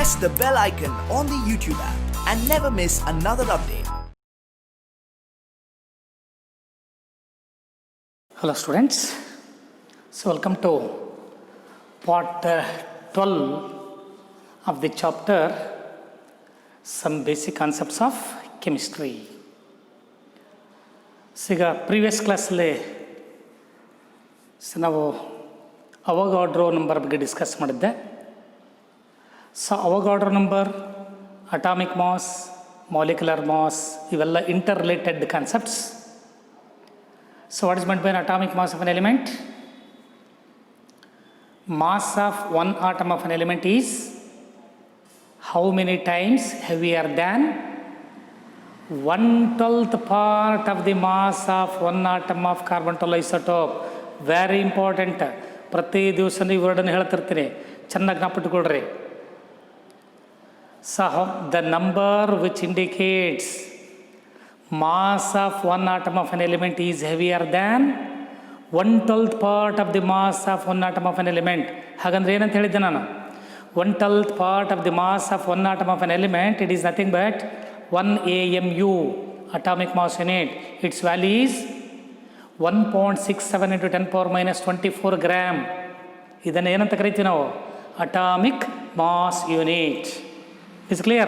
press the bell icon on the YouTube app and never miss another update. Hello students, so welcome to part 12 of the chapter Some Basic Concepts of Chemistry. So ಈಗ previous ಕ್ಲಾಸಲ್ಲಿ ನಾವು Avogadro number ಬಗ್ಗೆ discuss ಮಾಡಿದ್ದೆ. So Avogadro number, atomic mass, molecular mass ಇವೆಲ್ಲ interrelated concepts. So what is meant by an atomic mass of an element? Mass of one atom of an element is how many times heavier than 1/12th part of the mass of one atom of carbon 12 isotope. Very important. ಪ್ರತಿ ದಿವಸ ಈ ವರ್ಡನ್ನು ಹೇಳ್ತಿರ್ತೀನಿ, ಚೆನ್ನಾಗಿ ಜ್ಞಾಪಿಟ್ಕೊಳ್ರಿ. So the number which indicates mass of one atom of an element is heavier than 1/12th part of the mass of one atom of an element. ಹಾಗಂದ್ರೆ ಏನಂತ ಹೇಳಿದ್ದೆ ನಾನು? 1/12th part of the mass of one atom of an element, it is nothing but 1 AMU, atomic mass unit. Its value is 1.67 into 10 power minus 24 gram. ಇದನ್ನು ಏನಂತ ಕರಿತೀವಿ ನಾವು? Atomic mass unit. Is clear?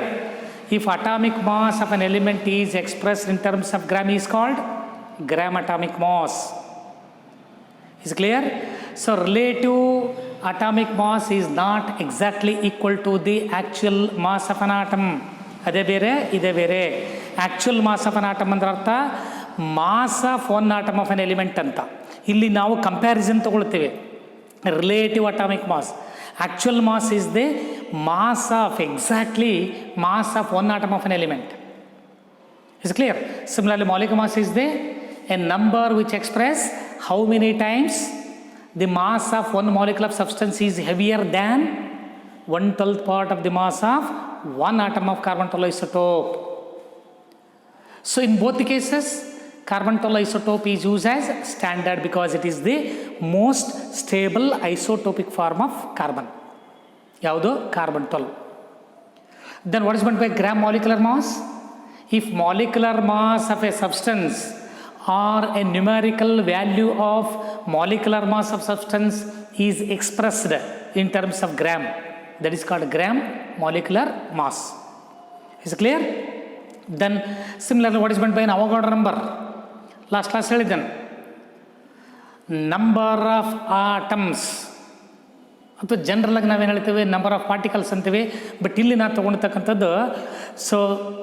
If atomic mass of an element is expressed in terms of gram, is called gram atomic mass. Is clear? So relative atomic mass is not exactly equal to the actual mass of an atom. ಅದೇ ಬೇರೆ, ಇದೇ ಬೇರೆ. Actual mass of an atom ಅಂದ್ರೆ ಅರ್ಥ mass of one atom of an element ಅಂತ. ಇಲ್ಲಿ ನಾವು comparison ತಗೊಳ್ತೀವಿ. Relative atomic mass, actual mass is the mass of exactly mass of one atom of an element. Is it clear? Similarly, molecular mass is the a number which express how many times the mass of one molecule of substance is heavier than 1/12th part of the mass of one atom of carbon 12 isotope. So in both the cases, carbon 12 isotope is used as standard because it is the most stable isotopic form of carbon. ಯಾವುದು? carbon 12. Then what is meant by gram molecular mass? If molecular mass of a substance or a numerical value of molecular mass of substance is expressed in terms of gram, that is called gram molecular mass. Is it clear? Then similarly, what is meant by an Avogadro number? Last class ಹೇಳಿದ್ದೇನೆ, number of atoms ಅಥವಾ ಜನರಲಾಗಿ ನಾವೇನು ಹೇಳ್ತೀವಿ number of particles ಅಂತೀವಿ. But ಇಲ್ಲಿ ನಾವು ತೊಗೊಂಡಿರ್ತಕ್ಕಂಥದ್ದು, so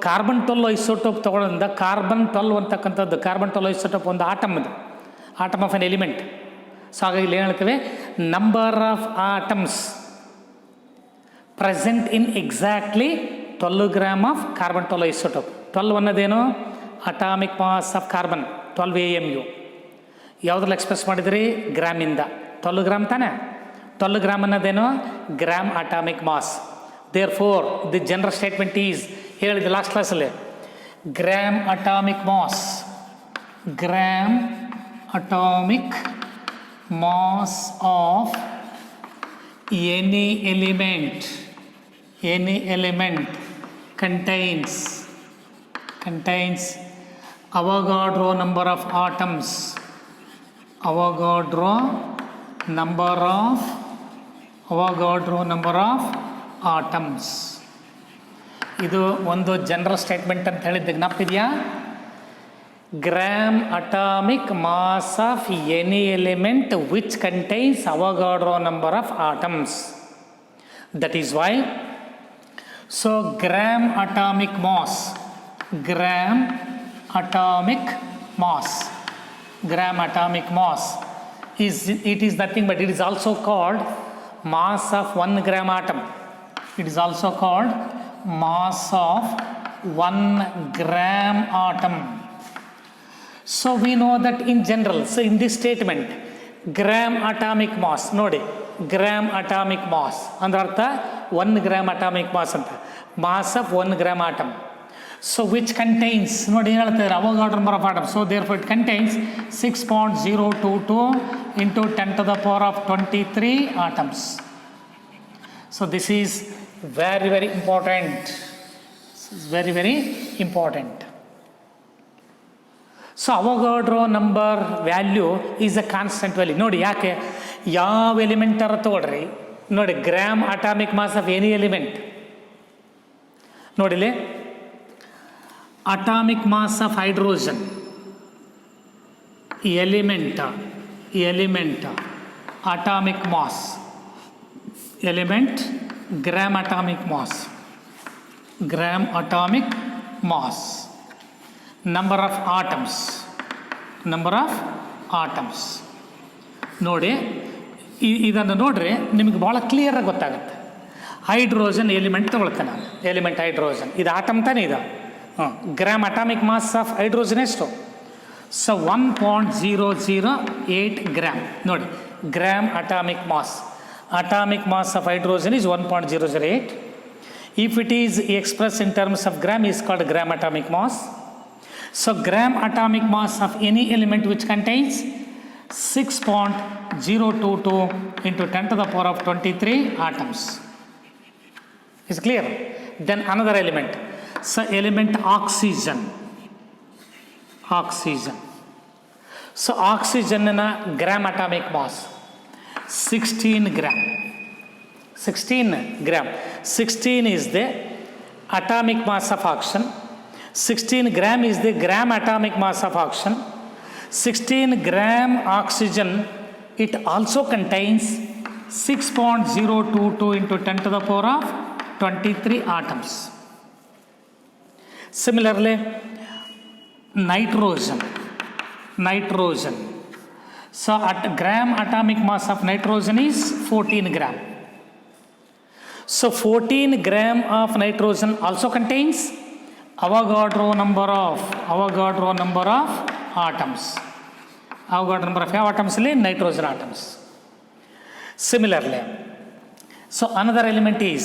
carbon 12 isotope ತೊಗೊಳ್ಳೋದ್ರಿಂದ ಕಾರ್ಬನ್ 12 ಅಂತಕ್ಕಂಥದ್ದು, ಕಾರ್ಬನ್ 12 ಐಸೋಟೋಪ್ ಒಂದು ಆಟಮ್, ಅದು atom of an element. So ಹಾಗಾಗಿ ಇಲ್ಲಿ ಏನು ಹೇಳ್ತೀವಿ, number of atoms present in exactly 12 gram of carbon 12 isotope. 12 ಅನ್ನೋದೇನು? Atomic mass of carbon 12 AMU. ಯಾವುದ್ರಲ್ಲಿ ಎಕ್ಸ್ಪ್ರೆಸ್ ಮಾಡಿದ್ರಿ? ಗ್ರಾಮಿಂದ. 12 ಗ್ರಾಮ್ ತಾನೆ? 12 ಗ್ರಾಮ್ ಅನ್ನೋದೇನು? Gram atomic mass. Therefore the general statement is, ಹೇಳಿದೆ ಲಾಸ್ಟ್ ಕ್ಲಾಸಲ್ಲಿ, gram atomic mass, gram atomic mass of any element contains Avogadro number of atoms. Avogadro number of atoms. ಇದು ಒಂದು general statement ಅಂತ ಹೇಳಿದ್ದೆ, ಜ್ಞಾಪಿದೆಯಾ? Gram atomic mass of any element which contains Avogadro number of atoms. That is why, so gram atomic mass is nothing but it is also called mass of 1 gram atom. It is also called mass of 1 gram atom. So we know that in general, so in this statement, gram atomic mass, ನೋಡಿ, gram atomic mass ಅಂದ್ರೆ ಅರ್ಥ 1 gram atomic mass ಅಂತ, mass of 1 gram atom. So which contains, ನೋಡಿ ಏನು ಹೇಳ್ತಾರೆ, Avogadro number of atom. So therefore it contains 6.022 into 10 to the power of 23 atoms. So this is Very, very important. This is very, very important. So Avogadro number value is a constant value. ನೋಡಿ ಯಾಕೆ, ಯಾವ ಎಲಿಮೆಂಟರ ತಗೊಳ್ರಿ, ನೋಡಿ gram atomic mass of any element. ನೋಡಿಲಿ, atomic mass of hydrogen element atomic mass element gram atomic mass number of atoms ನೋಡಿ, ಇದನ್ನು ನೋಡ್ರಿ ನಿಮಗೆ ಭಾಳ ಕ್ಲಿಯರಾಗಿ ಗೊತ್ತಾಗುತ್ತೆ. ಹೈಡ್ರೋಜನ್ ಎಲಿಮೆಂಟ್ ತೊಗೊಳ್ತೇನೆ ನಾನು, ಎಲಿಮೆಂಟ್ ಹೈಡ್ರೋಜನ್, ಇದು ಆಟಮ್ ತಾನೇ ಇದು. Gram atomic mass of hydrogen ಎಷ್ಟು? So 1.008 gram. ನೋಡಿ, gram atomic mass of hydrogen is 1.008. If it is expressed in terms of gram, is called gram atomic mass. So gram atomic mass of any element which contains 6.022 into 10 to the power of 23 atoms. Is clear? Then another element. So element oxygen. So oxygen in a gram atomic mass 16 gram. 16 is the atomic mass of oxygen. 16 gram is the gram atomic mass of oxygen. 16 gram oxygen, it also contains 6.022 into 10 to the power of 23 atoms. Similarly, nitrogen. So at gram atomic mass of nitrogen is 14 gram. So 14 gram of nitrogen also contains Avogadro number of atoms. Avogadro number of atoms is nitrogen atoms. Similarly, so another element is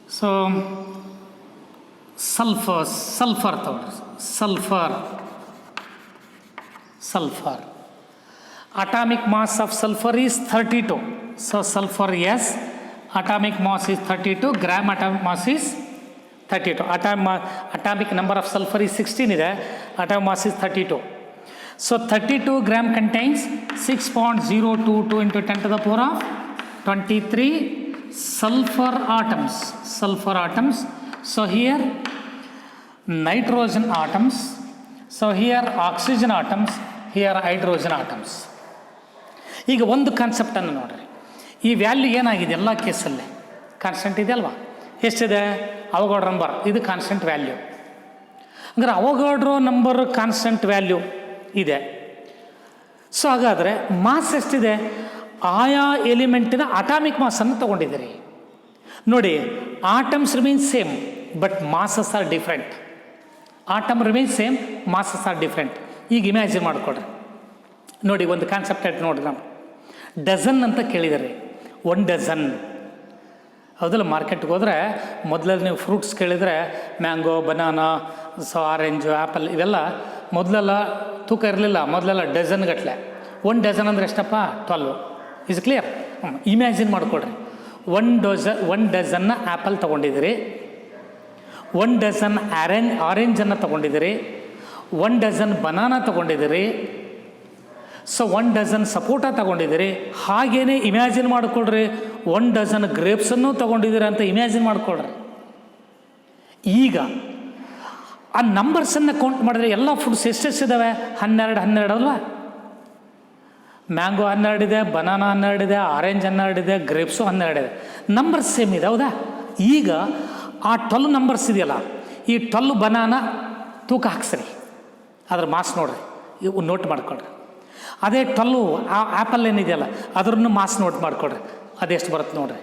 sulfur. Atomic mass of sulfur is 32. So sulfur, yes, atomic mass is 32, gram atomic mass is 32. Atomic number of sulfur is 16 ಇದೆ, atomic mass is 32. So 32 gram contains 6.022 into 10 to the power of 23 sulfur atoms. So here nitrogen atoms, so here oxygen atoms, here hydrogen atoms. ಈಗ ಒಂದು ಕಾನ್ಸೆಪ್ಟನ್ನು ನೋಡ್ರಿ, ಈ value ಏನಾಗಿದೆ ಎಲ್ಲ ಕೇಸಲ್ಲಿ constant ಇದೆ ಅಲ್ವಾ? ಎಷ್ಟಿದೆ? ಅವಗಾಡ್ರೋ ನಂಬರ್, ಇದು ಕಾನ್ಸ್ಟೆಂಟ್ ವ್ಯಾಲ್ಯೂ. ಅಂದರೆ ಅವಗಾಡ್ರೋ ನಂಬರ್ ಕಾನ್ಸ್ಟೆಂಟ್ ವ್ಯಾಲ್ಯೂ ಇದೆ. ಸೊ ಹಾಗಾದರೆ ಮಾಸ್ ಎಷ್ಟಿದೆ? ಆಯಾ ಎಲಿಮೆಂಟಿನ ಅಟಾಮಿಕ್ ಮಾಸನ್ನು ತೊಗೊಂಡಿದ್ದೀರಿ. ನೋಡಿ, atoms remain same but masses are different. Atom remain same, masses are different. ಈಗ ಇಮ್ಯಾಜಿನ್ ಮಾಡಿಕೊಡ್ರಿ. ನೋಡಿ, ಒಂದು ಕಾನ್ಸೆಪ್ಟ್ ಆಯ್ತು ನೋಡ್ರಿ. ನಾವು ಡಜನ್ ಅಂತ ಕೇಳಿದರೆ 1 ಡಜನ್ ಹೌದಲ್ಲ. ಮಾರ್ಕೆಟ್ಗೆ ಹೋದರೆ ಮೊದಲಲ್ಲಿ ನೀವು ಫ್ರೂಟ್ಸ್ ಕೇಳಿದರೆ mango, banana, so orange, apple ಇವೆಲ್ಲ ಮೊದಲೆಲ್ಲ ತೂಕ ಇರಲಿಲ್ಲ. ಮೊದಲೆಲ್ಲ ಡಜನ್ ಗಟ್ಟಲೆ. 1 ಡಜನ್ ಅಂದರೆ ಎಷ್ಟಪ್ಪ? 12. Is clear? ಇಮ್ಯಾಜಿನ್ ಮಾಡಿಕೊಡ್ರಿ. 1 ಡಜನ್ನ ಆ್ಯಪಲ್ ತೊಗೊಂಡಿದ್ದೀರಿ, 1 ಡಜನ್ ಆರೆಂಜನ್ನು ತೊಗೊಂಡಿದ್ದೀರಿ, 1 ಡಜನ್ ಬನಾನಾ ತೊಗೊಂಡಿದ್ದೀರಿ, ಸೊ 1 ಡಜನ್ ಸಪೋಟ ತೊಗೊಂಡಿದ್ದೀರಿ. ಹಾಗೇ ಇಮ್ಯಾಜಿನ್ ಮಾಡಿಕೊಡ್ರಿ 1 ಡಜನ್ ಗ್ರೇಪ್ಸನ್ನು ತೊಗೊಂಡಿದ್ದೀರಿ ಅಂತ ಇಮ್ಯಾಜಿನ್ ಮಾಡಿಕೊಡ್ರಿ. ಈಗ ಆ ನಂಬರ್ಸನ್ನು ಕೌಂಟ್ ಮಾಡಿದ್ರೆ ಎಲ್ಲ ಫುಡ್ಸ್ ಎಷ್ಟೆಷ್ಟಿದ್ದಾವೆ? 12 ಅಲ್ವಾ? ಮ್ಯಾಂಗೋ 12 ಇದೆ, ಬನಾನಾ 12 ಇದೆ, ಆರೆಂಜ್ 12 ಇದೆ, ಗ್ರೇಪ್ಸು 12 ಇದೆ. ನಂಬರ್ಸ್ ಸೇಮ್ ಇದೆ, ಹೌದಾ? ಈಗ ಆ 12 ನಂಬರ್ಸ್ ಇದೆಯಲ್ಲ, ಈ 12 ಬನಾನಾ ತೂಕ ಹಾಕ್ಸ್ರಿ, ಅದ್ರ ಮಾಸ್ ನೋಡ್ರಿ, ಇವು ನೋಟ್ ಮಾಡ್ಕೊಳ್ರಿ. ಅದೇ 12 ಆ ಆ್ಯಪಲ್ ಏನಿದೆಯಲ್ಲ ಅದ್ರನ್ನು ಮಾಸ್ ನೋಟ್ ಮಾಡಿಕೊಡ್ರಿ, ಅದೆಷ್ಟು ಬರುತ್ತೆ ನೋಡ್ರಿ.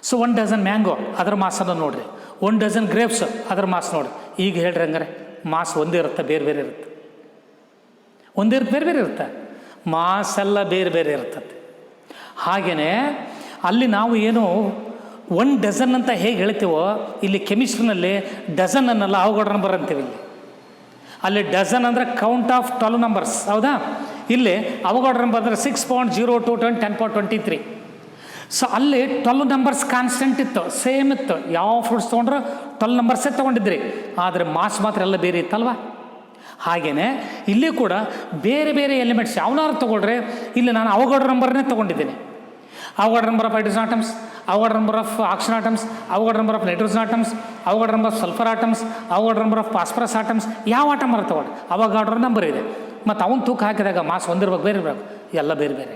ಸೊ 1 ಡಜನ್ ಮ್ಯಾಂಗೋ ಅದರ ಮಾಸನ್ನು ನೋಡ್ರಿ, 1 ಡಜನ್ ಗ್ರೇಪ್ಸ್ ಅದರ ಮಾಸ್ ನೋಡ್ರಿ. ಈಗ ಹೇಳ್ರಿ, ಹಂಗಾರೆ ಮಾಸ್ ಒಂದೇ ಇರುತ್ತೆ, ಬೇರೆ ಬೇರೆ ಇರುತ್ತೆ? ಒಂದೇ ಬೇರೆ ಬೇರೆ ಇರುತ್ತೆ, ಮಾಸ್ ಎಲ್ಲ ಬೇರೆ ಬೇರೆ ಇರ್ತದೆ. ಹಾಗೆಯೇ ಅಲ್ಲಿ ನಾವು ಏನು 1 ಡಜನ್ ಅಂತ ಹೇಗೆ ಹೇಳ್ತೀವೋ, ಇಲ್ಲಿ ಕೆಮಿಸ್ಟ್ರಿನಲ್ಲಿ ಡಜನ್ ಅನ್ನಲ್ಲ, ಅವಗಾಡ್ರೋ ನಂಬರ್ ಅಂತೀವಿ. ಇಲ್ಲಿ ಅಲ್ಲಿ ಡಜನ್ ಅಂದರೆ ಕೌಂಟ್ ಆಫ್ 12 ನಂಬರ್ಸ್, ಹೌದಾ? ಇಲ್ಲಿ ಅವಗಾಡ್ರೋ ನಂಬರ್ ಅಂದರೆ 6.022 10 power 23. ಸೊ ಅಲ್ಲಿ 12 ನಂಬರ್ಸ್ ಕಾನ್ಸ್ಟೆಂಟ್ ಇತ್ತು, ಸೇಮ್ ಇತ್ತು. ಯಾವ ಫ್ರೂಟ್ಸ್ ತೊಗೊಂಡ್ರೆ 12 ನಂಬರ್ಸೇ ತೊಗೊಂಡಿದ್ರಿ, ಆದರೆ ಮಾಸ್ ಮಾತ್ರ ಎಲ್ಲ ಬೇರೆ ಇತ್ತಲ್ವ. ಹಾಗೆಯೇ ಇಲ್ಲಿ ಕೂಡ ಬೇರೆ ಬೇರೆ ಎಲಿಮೆಂಟ್ಸ್ ಯಾವನಾರು ತೊಗೊಳ್ರೆ, ಇಲ್ಲಿ ನಾನು ಅವಘಾಡ್ರೋ ನಂಬರ್ನೇ ತೊಗೊಂಡಿದ್ದೀನಿ. Avogadro number of hydrogen atoms, Avogadro number of oxygen atoms, Avogadro number of nitrogen atoms, Avogadro number of sulphur atoms, Avogadro number of phosphorus atoms. ಯಾವ ಆಟಮ್ ಬರ ತೊಗೊಳ್ಳಿ, ಅವಘಾಡ್ರೋ ನಂಬರ್ ಇದೆ. ಮತ್ತು ಅವನು ತೂಕ ಹಾಕಿದಾಗ ಮಾಸ್ ಒಂದಿರ್ಬೇಕು, ಬೇರೆ ಇರಬೇಕು, ಎಲ್ಲ ಬೇರೆ ಬೇರೆ.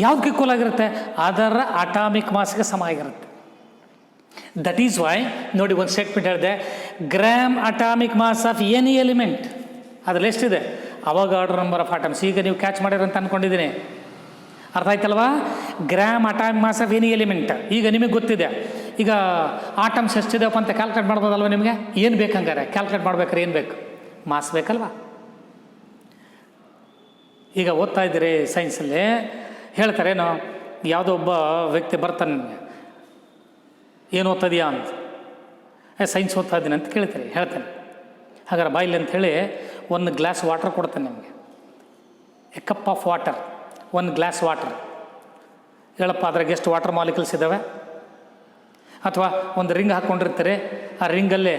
ಯಾವುದಕ್ಕೆ ಈಕ್ವಲ್ ಆಗಿರುತ್ತೆ? ಅದರ ಅಟಾಮಿಕ್ ಮಾಸ್ಗೆ ಸಮ ಆಗಿರುತ್ತೆ. ದಟ್ ಈಸ್ ವೈ ನೋಡಿ, ಒಂದು ಸ್ಟೇಟ್ಮೆಂಟ್ ಹೇಳಿದೆ, gram atomic mass of any element. ಅದ್ರಲ್ಲಿ ಎಷ್ಟಿದೆ? Avogadro number of atoms. ಈಗ ನೀವು ಕ್ಯಾಚ್ ಮಾಡಿರ ಅಂತ ಅಂದ್ಕೊಂಡಿದ್ದೀನಿ, ಅರ್ಥ ಆಯ್ತಲ್ವಾ? Gram atomic mass of any element. ಈಗ ನಿಮಗೆ ಗೊತ್ತಿದೆ, ಈಗ ಆಟಮ್ಸ್ ಎಷ್ಟಿದೆಪ್ಪ ಅಂತ ಕ್ಯಾಲ್ಕುಲೇಟ್ ಮಾಡ್ಬೋದಲ್ವ? ನಿಮಗೆ ಏನು ಬೇಕಂಗಾರೆ ಕ್ಯಾಲ್ಕುಲೇಟ್ ಮಾಡ್ಬೇಕಾರೆ ಏನು ಬೇಕು? ಮಾಸ್ ಬೇಕಲ್ವಾ? ಈಗ ಓದ್ತಾ ಇದ್ದೀರಿ ಸೈನ್ಸಲ್ಲಿ, ಹೇಳ್ತಾರೇನೋ, ಯಾವುದೋ ಒಬ್ಬ ವ್ಯಕ್ತಿ ಬರ್ತಾನೆ ನಿಮಗೆ, ಏನು ಓದ್ತದೀಯಾ ಅಂತ. ಸೈನ್ಸ್ ಓದ್ತಾ ಇದ್ದೀನಿ ಅಂತ ಕೇಳ್ತೀರಿ, ಹೇಳ್ತಾನೆ. ಹಾಗಾದ್ರೆ ಬಾಯಿಲಿ ಅಂಥೇಳಿ 1 ಗ್ಲಾಸ್ ವಾಟರ್ ಕೊಡ್ತಾನೆ ನಿಮಗೆ, A cup of water, 1 glass water. ಹೇಳಪ್ಪ ಅದ್ರಾಗೆ ಎಷ್ಟು ವಾಟರ್ ಮಾಲಿಕ್ಯೂಲ್ಸ್ ಇದ್ದಾವೆ? ಅಥವಾ ಒಂದು ರಿಂಗ್ ಹಾಕ್ಕೊಂಡಿರ್ತೀರಿ, ಆ ರಿಂಗಲ್ಲಿ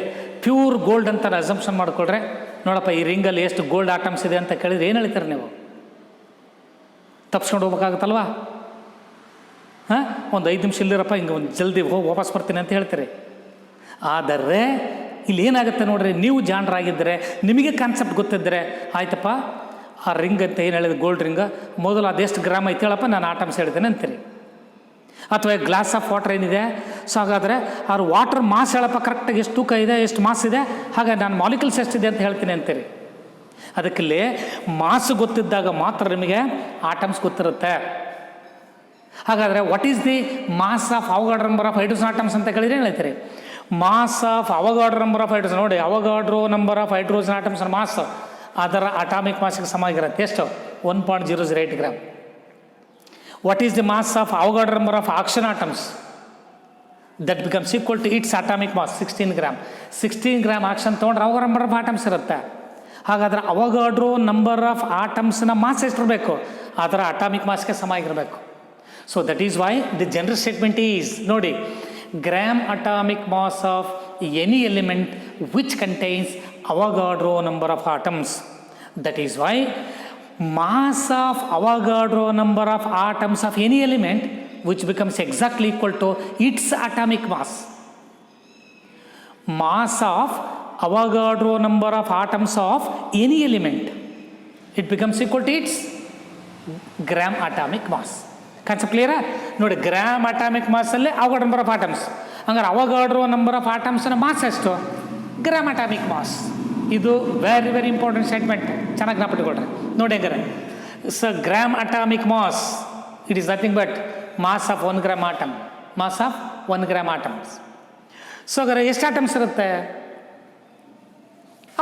ಪ್ಯೂರ್ ಗೋಲ್ಡ್ ಅಂತ ಅಸಂಪ್ಷನ್ ಮಾಡಿಕೊಳ್ರೆ, ನೋಡಪ್ಪ ಈ ರಿಂಗಲ್ಲಿ ಎಷ್ಟು ಗೋಲ್ಡ್ ಆಟಮ್ಸ್ ಇದೆ ಅಂತ ಕೇಳಿದ್ರೆ ಏನು ಹೇಳ್ತೀರಿ ನೀವು? ತಪ್ಸ್ಕೊಂಡು ಹೋಗ್ಬೇಕಾಗುತ್ತಲ್ವಾ? ಹಾಂ, ಒಂದು 5 ನಿಮಿಷ ಇಲ್ಲಿರಪ್ಪ, ಹಿಂಗೆ ಒಂದು ಜಲ್ದಿ ಹೋಗಿ ವಾಪಸ್ ಬರ್ತೀನಿ ಅಂತ ಹೇಳ್ತೀರಿ. ಆದರೆ ಇಲ್ಲಿ ಏನಾಗುತ್ತೆ ನೋಡ್ರಿ, ನೀವು ಜಾಣರಾಗಿದ್ದರೆ, ನಿಮಗೆ ಕಾನ್ಸೆಪ್ಟ್ ಗೊತ್ತಿದ್ದರೆ, ಆಯ್ತಪ್ಪ ಆ ರಿಂಗ್ ಅಂತ ಏನು ಹೇಳಿದ್ರೆ ಗೋಲ್ಡ್ ರಿಂಗ್, ಮೊದಲು ಅದೆಷ್ಟು ಗ್ರಾಮ್ ಐತೆ ಹೇಳಪ್ಪ, ನಾನು ಆಟಮ್ಸ್ ಹೇಳ್ತೇನೆ ಅಂತೀರಿ. ಅಥವಾ ಗ್ಲಾಸ್ ಆಫ್ ವಾಟರ್ ಏನಿದೆ, ಸೊ ಹಾಗಾದರೆ ಅವ್ರ ವಾಟರ್ ಮಾಸ್ ಹೇಳಪ್ಪ, ಕರೆಕ್ಟಾಗಿ ಎಷ್ಟು ತೂಕ ಇದೆ, ಎಷ್ಟು ಮಾಸ್ ಇದೆ, ಹಾಗಾಗಿ ನಾನು ಮಾಲಿಕ್ಯೂಲ್ಸ್ ಎಷ್ಟಿದೆ ಅಂತ ಹೇಳ್ತೀನಿ ಅಂತೀರಿ. ಅದಕ್ಕಲ್ಲಿ ಮಾಸ್ ಗೊತ್ತಿದ್ದಾಗ ಮಾತ್ರ ನಿಮಗೆ ಆಟಮ್ಸ್ ಗೊತ್ತಿರುತ್ತೆ. ಹಾಗಾದರೆ what is the mass of Avogadro number of hydrogen atoms ಅಂತ ಕೇಳಿದ್ರೆ ಏನು ಹೇಳ್ತೀರಿ? Mass of Avogadro number of hydrogen. ನೋಡಿ, ಅವಘಾಡ್ರೋ ನಂಬರ್ ಆಫ್ ಹೈಡ್ರೋಜನ್ ಆಟಮ್ಸ್ನ ಮಾಸ್ ಅದರ ಅಟಾಮಿಕ್ ಮಾಸ್ಗೆ ಸಮ ಆಗಿರುತ್ತೆ. ಎಷ್ಟು? 1.008 gram. What is the mass of Avogadro number of oxygen atoms? That becomes equal to its atomic mass 16 gram. 16 gram oxygen ತೊಗೊಂಡ್ರೆ Avogadro number of atoms ಇರುತ್ತೆ. ಹಾಗಾದರೆ Avogadro number of ಆಟಮ್ಸ್ನ ಮಾಸ್ ಎಷ್ಟಿರಬೇಕು? ಅದರ ಅಟಾಮಿಕ್ ಮಾಸ್ಗೆ ಸಮ ಆಗಿರಬೇಕು. So that is why the general statement is, ನೋಡಿ, gram atomic mass of any element which contains Avogadro number of atoms. That is why mass of Avogadro number of atoms of any element which becomes exactly equal to its atomic mass. Mass of Avogadro number of atoms of any element, it becomes equal to its gram atomic mass. Concept ಕ್ಲಿಯರಾ? ನೋಡಿ, gram atomic ಮಾಸಲ್ಲಿ Avogadro number of atoms. ಹಂಗಾರೆ Avogadro number of ಆಟಮ್ಸ್ನ mass ಎಷ್ಟು? Gram atomic mass. ಇದು very very important statement, ಚೆನ್ನಾಗಿ ಜ್ಞಾಪಕಟ್ಕೊಳ್ರಿ. ನೋಡಿ ಹೆಂಗಾರೆ, gram atomic mass, it is nothing but mass of 1 gram atom. Mass of 1 gram atoms. So ಹಾಗಾದ್ರೆ ಎಷ್ಟು ಆಟಮ್ಸ್ ಇರುತ್ತೆ?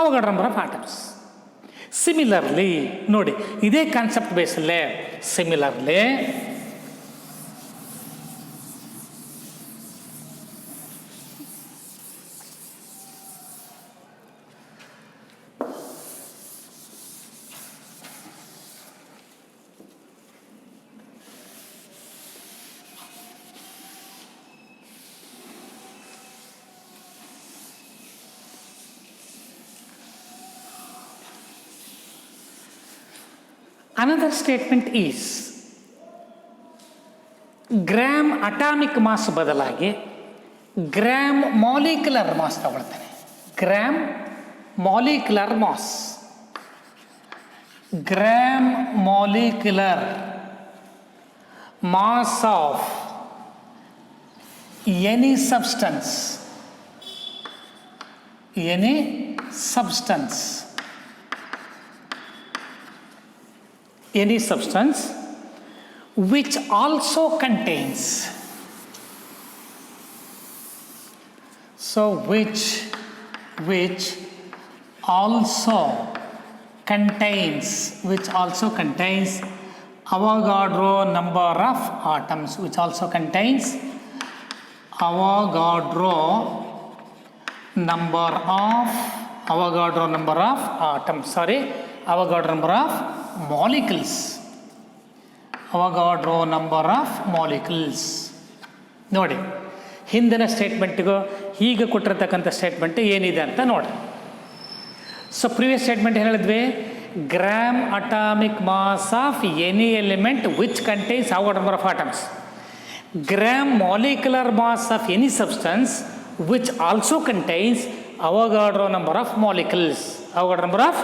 Avogadro number of atoms. Similarly ನೋಡಿ, ಇದೇ ಕಾನ್ಸೆಪ್ಟ್ ಬೇಸಲ್ಲೇ similarly another statement is gram atomic mass ಬದಲಾಗಿ ಗ್ರಾಮ್ ಮಾಲಿಕ್ಯುಲರ್ ಮಾಸ್ ತಗೊಳ್ತಾನೆ. Gram molecular mass, gram molecular mass of any substance, any substance, any substance which also contains, so which also contains Avogadro number of atoms, which also contains Avogadro number of atoms, Avogadro number of molecules, Avogadro number of molecules. ನೋಡಿ, ಹಿಂದಿನ ಸ್ಟೇಟ್ಮೆಂಟ್ಗೂ ಈಗ ಕೊಟ್ಟಿರ್ತಕ್ಕಂಥ statement ಏನಿದೆ ಅಂತ ನೋಡಿ. So previous statement ಏನು ಹೇಳಿದ್ವಿ? Gram atomic mass of any element which contains Avogadro number of atoms. Gram molecular mass of any substance which also contains Avogadro number of molecules. Avogadro number of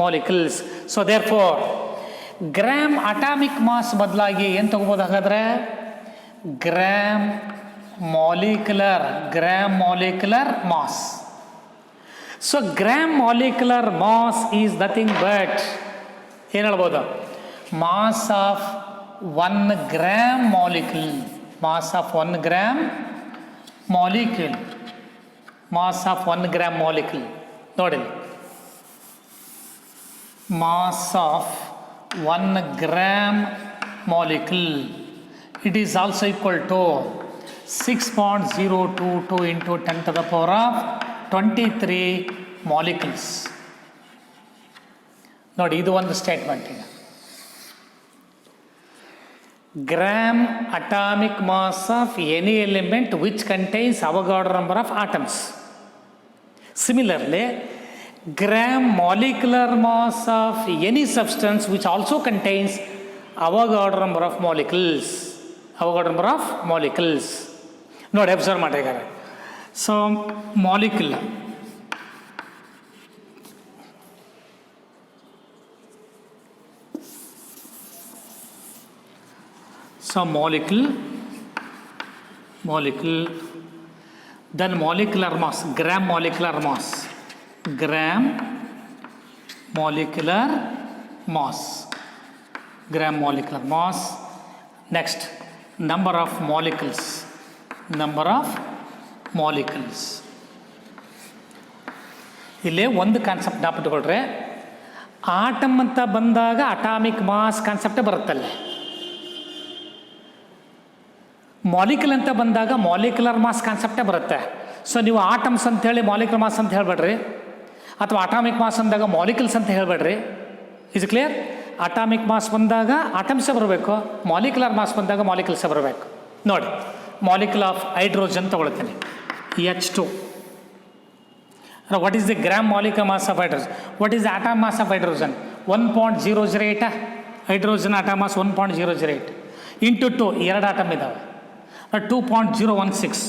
molecules. So therefore, gram atomic mass ಬದಲಾಗಿ ಏನು ತಗೋಬೋದು ಹಾಗಾದರೆ? gram molecular mass. So gram molecular mass is nothing but ಏನು ಹೇಳ್ಬೋದು? Mass of 1 gram molecule. Mass of 1 gram molecule. Mass of 1 gram molecule. ನೋಡಿ, mass of 1 gram molecule, it is also equal to 6.022 into 10 to the power of 23 molecules. ನೋಡಿ, ಇದು ಒಂದು statement. ಈಗ gram atomic mass of any element which contains Avogadro number of atoms. Similarly, gram molecular mass of any substance which also contains Avogadro number of molecules. Avogadro number of molecules. ನೋಡಿ, observe ಮಾಡಿದ್ದಾರೆ. So molecule, so molecule, then molecular mass, gram molecular mass, gram molecular mass, gram molecular mass. Next, number of molecules, number of molecules. ಇಲ್ಲೇ ಒಂದು concept ಜ್ಞಾಪಕಟ್ಕೊಳ್ರೆ, atom ಅಂತ ಬಂದಾಗ atomic mass ಕಾನ್ಸೆಪ್ಟೇ ಬರುತ್ತಲ್ಲ. Molecule ಅಂತ ಬಂದಾಗ molecular mass ಕಾನ್ಸೆಪ್ಟೇ ಬರುತ್ತೆ. So ನೀವು atoms ಅಂಥೇಳಿ ಮಾಲಿಕ್ಯುಲರ್ ಮಾಸ್ ಅಂತ ಹೇಳಬೇಡ್ರಿ, ಅಥವಾ ಅಟಾಮಿಕ್ ಮಾಸ್ ಅಂದಾಗ ಮಾಲಿಕ್ಯೂಲ್ಸ್ ಅಂತ ಹೇಳಬೇಡ್ರಿ. Is clear? ಅಟಾಮಿಕ್ ಮಾಸ್ ಬಂದಾಗ ಆಟಮ್ಸೇ ಬರಬೇಕು, ಮಾಲಿಕ್ಯುಲರ್ ಮಾಸ್ ಬಂದಾಗ ಮಾಲಿಕ್ಯೂಲ್ಸೇ ಬರಬೇಕು. ನೋಡಿ, ಮಾಲಿಕ್ಯೂಲ್ ಆಫ್ ಹೈಡ್ರೋಜನ್ ತೊಗೊಳ್ತೀನಿ, H2. What is the gram molecular mass of hydrogen? What is the atom mass of hydrogen? 1.008. Hydrogen atom mass 1.008 into 2, 2 atom ಇದ್ದಾವೆ, 2.016.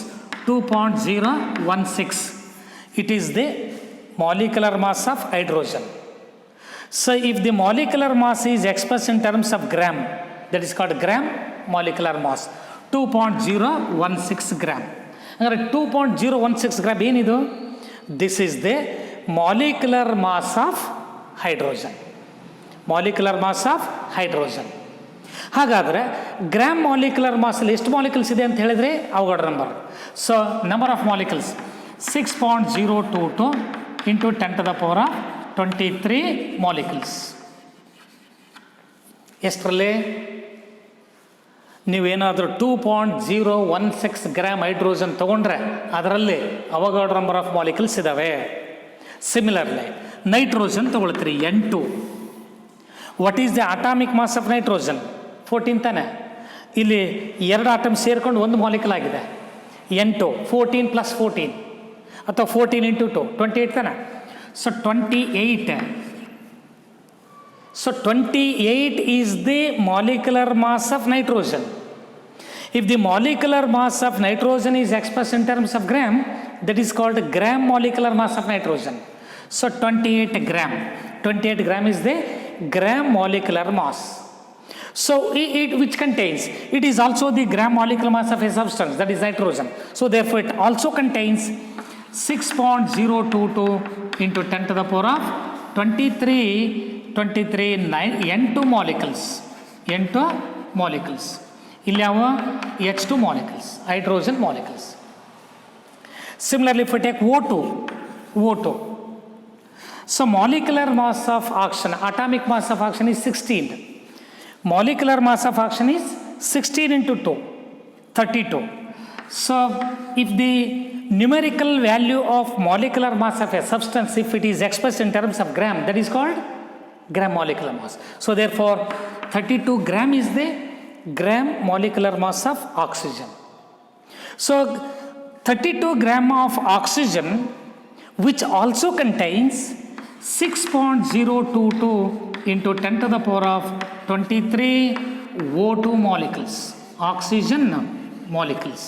It is the molecular mass of hydrogen. So if the molecular mass is expressed in terms of gram, that is called gram molecular mass, 2.016 gram. ಅಂದರೆ 2.016 gram ಏನಿದು? This is the molecular mass of hydrogen. Molecular mass of hydrogen. ಹಾಗಾದರೆ gram molecular ಮಾಸಲ್ಲಿ ಎಷ್ಟು molecules ಇದೆ ಅಂತ ಹೇಳಿದರೆ Avogadro number. So number of molecules 6.022 into 10 to the power of 23 molecules. ಎಷ್ಟರಲ್ಲಿ? ನೀವೇನಾದರೂ 2.016 ಗ್ರಾಮ್ ಹೈಡ್ರೋಜನ್ ತೊಗೊಂಡ್ರೆ ಅದರಲ್ಲಿ ಅವಗಾಡ್ರೋ ನಂಬರ್ ಆಫ್ ಮಾಲಿಕ್ಯೂಲ್ಸ್ ಇದ್ದಾವೆ. ಸಿಮಿಲರ್ಲಿ ನೈಟ್ರೋಜನ್ ತೊಗೊಳ್ತೀರಿ, N2. What is the atomic mass of nitrogen? 14 ತಾನೆ. ಇಲ್ಲಿ 2 ಆಟಮ್ ಸೇರ್ಕೊಂಡು ಒಂದು ಮಾಲಿಕ್ಯೂಲ್ ಆಗಿದೆ, N2. 14 + 14 ಅಥವಾ 14 × 2, 28 ತಾನೆ. So 28. So 28 is the molecular mass of nitrogen. If the molecular mass of nitrogen is express in terms of gram, that is called gram molecular mass of nitrogen. So 28 gram. 28 gram is the gram molecular mass. So which contains, it is also the gram molecular mass of a substance, that is nitrogen. So therefore it also contains 6.022 into 10 to the power of 23 N2 molecules. N2 molecules. ಇಲ್ಲಿ ಯಾವ? H2 molecules, hydrogen molecules. Similarly, if we take O2. So molecular mass of oxygen, atomic mass of oxygen is 16. Molecular mass of oxygen is 16 into 2, 32. So if the numerical value of molecular mass of a substance, if it is expressed in terms of gram, that is called gram molecular mass. So therefore 32 gram is the gram molecular mass of oxygen. So 32 gram of oxygen, which also contains 6.022 into 10 to the power of 23 O2 molecules, oxygen molecules.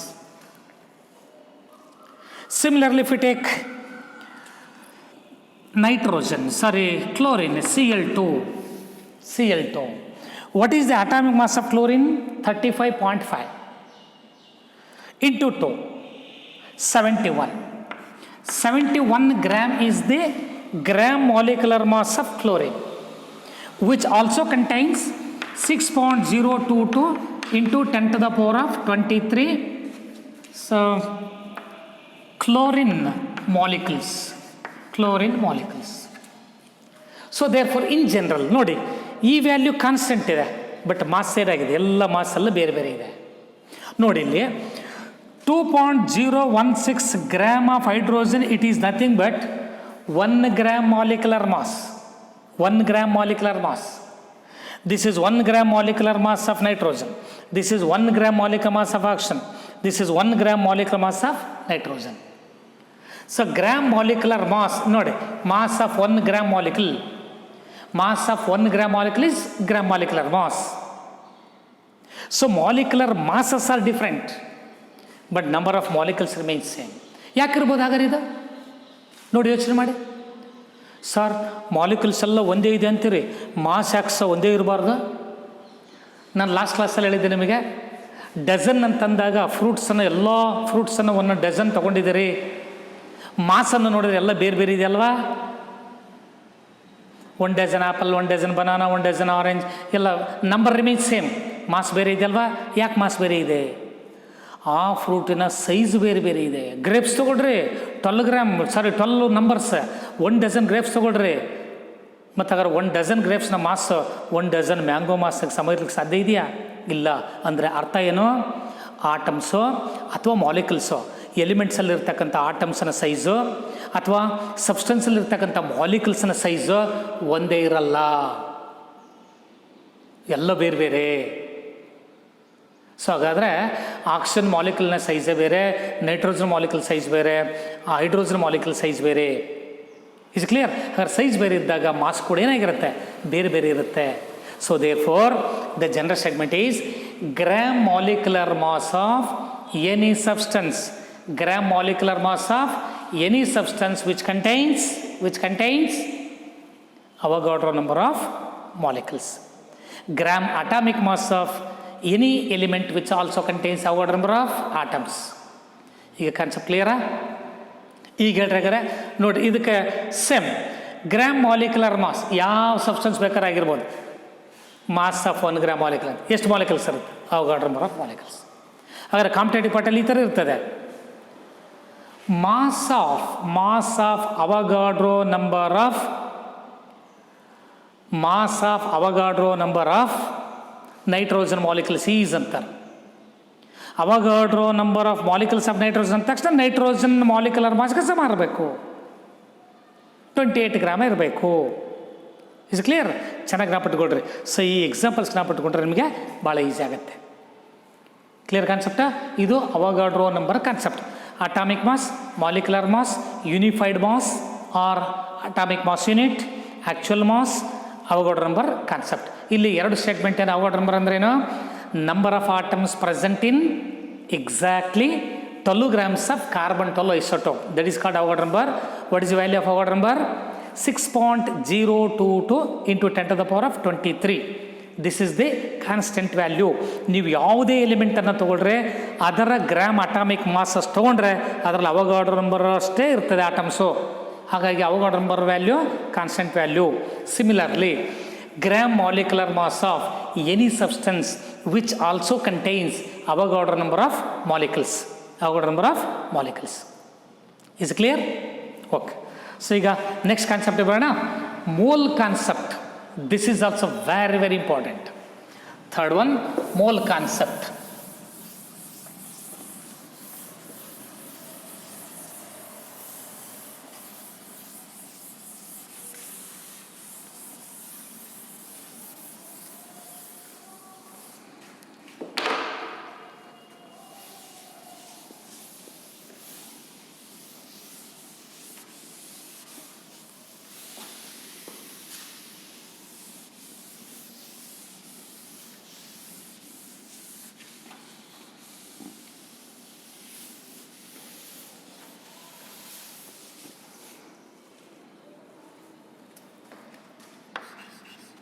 Similarly, if we take chlorine, Cl2. What is the atomic mass of chlorine? 35.5 into 2, 71. 71 gram is the gram molecular mass of chlorine, which also contains 6.022 into 10 to the power of 23. So, chlorine molecules. So therefore in general ನೋಡಿ ಈ value constant ಇದೆ, but mass ಏನಾಗಿದೆ, ಎಲ್ಲ mass ಎಲ್ಲ ಬೇರೆ ಬೇರೆ ಇದೆ. ನೋಡಿ ಇಲ್ಲಿ 2.016 gram of hydrogen, it is nothing but 1 gram molecular mass. 1 gram molecular mass. This is 1 gram molecular mass of nitrogen. This is 1 gram molecular mass of oxygen. This is 1 gram molecular mass of nitrogen. So gram molecular mass, ನೋಡಿ, mass of 1 gram molecule. Mass of 1 gram molecule is gram molecular mass. So molecular masses are different, but number of molecules remains same. ಯಾಕಿರ್ಬೋದು ಹಾಗಾದ್ರೆ ಇದು? ನೋಡಿ ಯೋಚನೆ ಮಾಡಿ. Sir molecules ಎಲ್ಲ ಒಂದೇ ಇದೆ ಅಂತೀರಿ, ಮಾಸ್ ಯಾಕೆ ಒಂದೇ ಇರಬಾರ್ದು? ನಾನು ಲಾಸ್ಟ್ ಕ್ಲಾಸಲ್ಲಿ ಹೇಳಿದ್ದೆ ನಿಮಗೆ, ಡಜನ್ ಅಂತಂದಾಗ ಫ್ರೂಟ್ಸನ್ನು, ಎಲ್ಲ ಫ್ರೂಟ್ಸನ್ನು 1 ಡಜನ್ ತೊಗೊಂಡಿದ್ದೀರಿ, ಮಾಸನ್ನು ನೋಡಿದ್ರೆ ಎಲ್ಲ ಬೇರೆ ಬೇರೆ ಇದೆಯಲ್ವಾ? 1 dozen apple, 1 dozen banana, 1 dozen orange, ಎಲ್ಲ ನಂಬರ್ ರಿಮೈನ್ಸ್ ಸೇಮ್, ಮಾಸ್ ಬೇರೆ ಇದೆಯಲ್ವಾ? ಯಾಕೆ ಮಾಸ್ ಬೇರೆ ಇದೆ? ಆ ಫ್ರೂಟಿನ ಸೈಜ್ ಬೇರೆ ಬೇರೆ ಇದೆ. ಗ್ರೇಪ್ಸ್ ತೊಗೊಳ್ರಿ, 12 ನಂಬರ್ಸ್, 1 ಡಜನ್ ಗ್ರೇಪ್ಸ್ ತೊಗೊಳ್ರಿ, ಮತ್ತು ಹಾಗಾದ್ರೆ 1 ಡಜನ್ ಗ್ರೇಪ್ಸ್ನ ಮಾಸ್ 1 ಡಜನ್ ಮ್ಯಾಂಗೋ ಮಾಸ್ಗೆ ಸಮ ಇರ್ಲಿಕ್ಕೆ ಸಾಧ್ಯ ಇದೆಯಾ? ಇಲ್ಲ. ಅಂದರೆ ಅರ್ಥ ಏನು? ಆಟಮ್ಸು ಅಥವಾ ಮಾಲಿಕ್ಯೂಲ್ಸು, ಎಲಿಮೆಂಟ್ಸಲ್ಲಿರ್ತಕ್ಕಂಥ ಆಟಮ್ಸ್ನ ಸೈಜು ಅಥವಾ ಸಬ್ಸ್ಟೆನ್ಸಲ್ಲಿರ್ತಕ್ಕಂಥ ಮಾಲಿಕ್ಯೂಲ್ಸ್ನ ಸೈಜು ಒಂದೇ ಇರಲ್ಲ, ಎಲ್ಲ ಬೇರೆ ಬೇರೆ. ಸೊ ಹಾಗಾದರೆ ಆಕ್ಸಿಜನ್ ಮಾಲಿಕ್ಯೂಲ್ನ ಸೈಜೇ ಬೇರೆ, ನೈಟ್ರೋಜನ್ ಮಾಲಿಕ್ಯೂಲ್ ಸೈಜ್ ಬೇರೆ, ಹೈಡ್ರೋಜನ್ ಮಾಲಿಕ್ಯೂಲ್ ಸೈಜ್ ಬೇರೆ. Is clear? ಹಾಗಾದ್ರೆ ಸೈಜ್ ಬೇರೆ ಇದ್ದಾಗ ಮಾಸ್ ಕೂಡ ಏನಾಗಿರುತ್ತೆ? ಬೇರೆ ಬೇರೆ ಇರುತ್ತೆ. So therefore the general statement is gram molecular mass of any substance, gram molecular mass of any substance which contains Avogadro number of molecules. Gram atomic mass of any element which also contains Avogadro number of atoms. ಈಗ concept ಕ್ಲಿಯರಾ? ಈಗ ಹೇಳ್ರೆ ನೋಡಿ, ಇದಕ್ಕೆ same gram molecular mass, ಯಾವ substance ಬೇಕಾರಾಗಿರ್ಬೋದು, mass of 1 gram molecular, ಎಷ್ಟು molecules ಇರುತ್ತೆ? Avogadro number of molecules. ಹಾಗಾದ್ರೆ ಕಾಂಪಿಟೇಟಿವ್ ಪಾರ್ಟಲ್ಲಿ ಈ ಥರ ಇರ್ತದೆ, mass of Avogadro number of nitrogen molecules is ಅಂತಾರೆ. Avogadro number of molecules of nitrogen ಅಂದ ತಕ್ಷಣ ನೈಟ್ರೋಜನ್ ಮಾಲಿಕ್ಯುಲರ್ ಮಾಸ್ಗೆ ಸಮ ಇರಬೇಕು, 28 ಗ್ರಾಮ ಇರಬೇಕು. Is clear? ಚೆನ್ನಾಗಿ ಜ್ಞಾಪಟ್ಕೊಳ್ರಿ. ಸೊ ಈ ಎಕ್ಸಾಂಪಲ್ಸ್ ಜ್ಞಾಪಟ್ಕೊಂಡ್ರೆ ನಿಮಗೆ ಭಾಳ ಈಸಿ ಆಗುತ್ತೆ. ಕ್ಲಿಯರ್ ಕಾನ್ಸೆಪ್ಟಾ? ಇದು Avogadro number concept. Atomic mass, molecular mass, unified mass or atomic mass unit, actual mass, Avogadro number concept. ಇಲ್ಲಿ 2 ಸ್ಟೇಟ್ಮೆಂಟ್ ಏನು? Avogadro number ಅಂದ್ರೇನು? Number of atoms present in exactly 12 grams of carbon 12 isotope, that is called Avogadro number. What is the value of Avogadro number? 6.022 into 10 to the power of 23. This is the constant value. ನೀವು ಯಾವುದೇ ಎಲಿಮೆಂಟನ್ನು ತೊಗೊಳ್ರೆ ಅದರ gram atomic mass ಅಷ್ಟು ತೊಗೊಂಡ್ರೆ ಅದರಲ್ಲಿ Avogadro number ಅಷ್ಟೇ ಇರ್ತದೆ atoms. ಹಾಗಾಗಿ Avogadro number value constant value. Similarly gram molecular mass of any substance which also contains Avogadro number of molecules. Avogadro number of molecules. Is clear? Okay. So ಈಗ next concept ಬರೋಣ, mole concept. This is also very, very important. Third one, mole concept.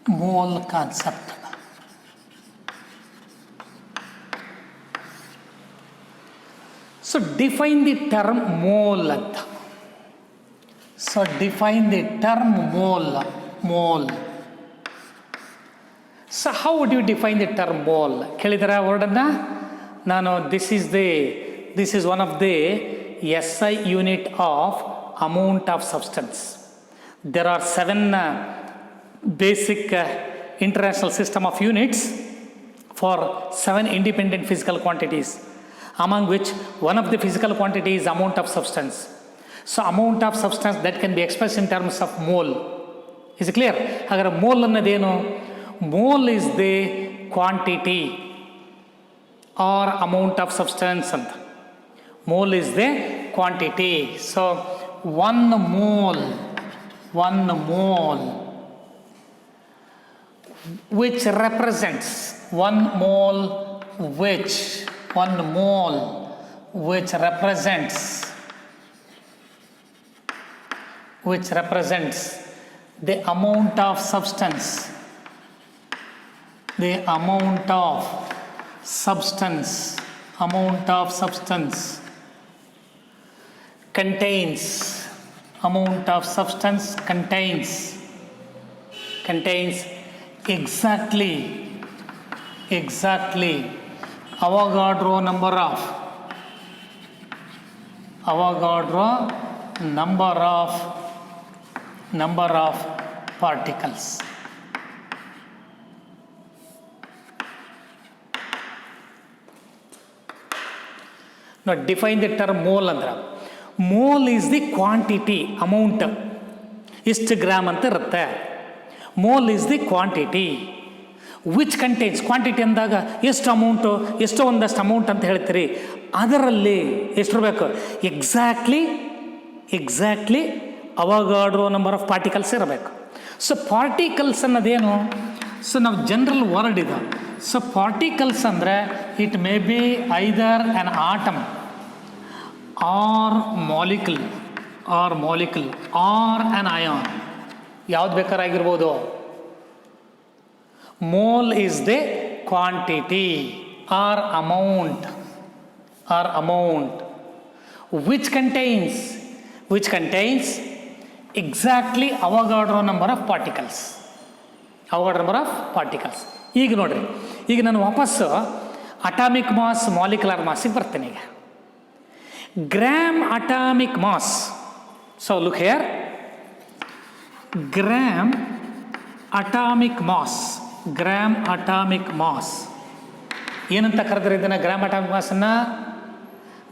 mole concept. So define the term mole ಅಂತ. So define the term mole. So how would you define the term mole? ಕೇಳಿದರ ವರ್ಡನ್ನು ನಾನು this is one of the SI unit of amount of substance. There are 7 basic international system of units for 7 independent physical quantities, among which one of the physical quantity is amount of substance. So amount of substance that can be expressed in terms of mole. Is it clear? ಹಾಗಾದ್ರೆ mole ಅನ್ನೋದೇನು? Mole is the quantity or amount of substance ಅಂತ. Mole is the quantity. So 1 mole which represents 1 mole which represents the amount of substance contains exactly Avogadro number of particles. Now define the term mole ಅಂದ್ರೆ mole is the quantity amount ಎಷ್ಟು gram ಅಂತ ಇರುತ್ತೆ. mole is the quantity which contains quantity ಅಂದಾಗ ಎಷ್ಟು amount ಎಷ್ಟೋ ಒಂದಷ್ಟು amount ಅಂತ ಹೇಳ್ತೀರಿ, ಅದರಲ್ಲಿ ಎಷ್ಟಿರಬೇಕು? Exactly Avogadro number of particles ಇರಬೇಕು. ಸೊ ಪಾರ್ಟಿಕಲ್ಸ್ ಅನ್ನೋದೇನು? ಸೊ ನಾವು ಜನರಲ್ ವರ್ಡ್ ಇದು. ಸೊ ಪಾರ್ಟಿಕಲ್ಸ್ ಅಂದರೆ it may be either an atom or molecule or an ion, ಯಾವ್ದು ಬೇಕಾರಾಗಿರ್ಬೋದು. mole is the quantity or amount which contains exactly Avogadro number of particles. ಈಗ ನೋಡ್ರಿ, ಈಗ ನಾನು ವಾಪಸ್ಸು ಅಟಾಮಿಕ್ ಮಾಸ್ ಮಾಲಿಕ್ಯುಲರ್ ಮಾಸಿಗೆ ಬರ್ತೇನೆ. ಈಗ gram atomic mass. So look here, gram atomic mass ಏನಂತ ಕರೆದ್ರೆ ಇದನ್ನು? ಗ್ರಾಮ್ ಅಟಾಮಿಕ್ ಮಾಸನ್ನು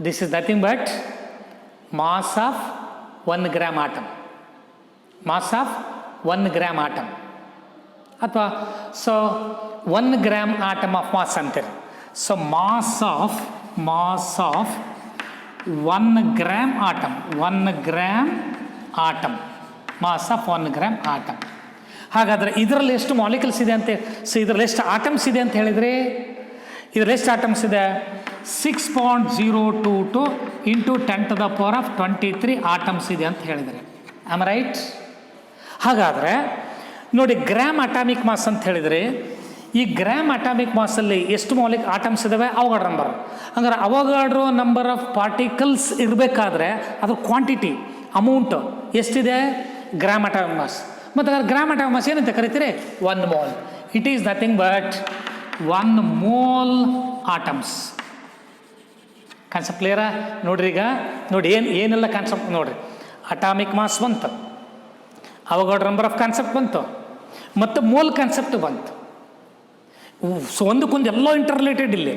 this is nothing but mass of 1 gram atom ಅಥವಾ so 1 gram atom of mass ಅಂತೀರಿ. So mass of 1 gram atom mass of 1 gram atom. ಹಾಗಾದರೆ ಇದರಲ್ಲಿ ಎಷ್ಟು molecules ಇದೆ ಅಂತ, ಸೊ ಇದರಲ್ಲಿ ಎಷ್ಟು ಆಟಮ್ಸ್ ಇದೆ ಅಂತ ಹೇಳಿದರೆ, ಇದರಲ್ಲಿ ಎಷ್ಟು ಆಟಮ್ಸ್ ಇದೆ? 6.022 ಇಂಟು 10⁻23 ಆಟಮ್ಸ್ ಇದೆ ಅಂತ ಹೇಳಿದರೆ. Am right? ಹಾಗಾದರೆ ನೋಡಿ, ಗ್ರಾಮ್ ಅಟಾಮಿಕ್ ಮಾಸ್ ಅಂತ ಹೇಳಿದರೆ, ಈ ಗ್ರಾಮ್ ಅಟಾಮಿಕ್ ಮಾಸಲ್ಲಿ ಎಷ್ಟು ಆಟಮ್ಸ್ ಇದ್ದಾವೆ? Avogadro number. ಹಂಗಾರೆ ಅವಗಾಡ್ರೋ ನಂಬರ್ ಆಫ್ ಪಾರ್ಟಿಕಲ್ಸ್ ಇರಬೇಕಾದ್ರೆ ಅದ್ರ ಕ್ವಾಂಟಿಟಿ ಅಮೌಂಟ್ ಎಷ್ಟಿದೆ? Gram atomic mass. ಮತ್ತು ಅದರ ಗ್ರಾಮ್ ಅಟಾಮಿಕ್ ಮಾಸ್ ಏನಂತ ಕರಿತೀರಿ? 1 mole. It is nothing but 1 mole atoms. Concept ಕ್ಲಿಯರಾ? ನೋಡ್ರಿ, ಈಗ ನೋಡಿ ಏನೆಲ್ಲ ಕಾನ್ಸೆಪ್ಟ್ ನೋಡ್ರಿ. ಅಟಾಮಿಕ್ ಮಾಸ್ ಬಂತು, ಅವಗಾಡ್ರೋ ನಂಬರ್ ಆಫ್ ಕಾನ್ಸೆಪ್ಟ್ ಬಂತು, ಮತ್ತು ಮೋಲ್ ಕಾನ್ಸೆಪ್ಟ್ ಬಂತು. ಸೊ ಒಂದಕ್ಕೊಂದು ಎಲ್ಲ ಇಂಟರ್ರಿಲೇಟೆಡ್ ಇಲ್ಲಿ.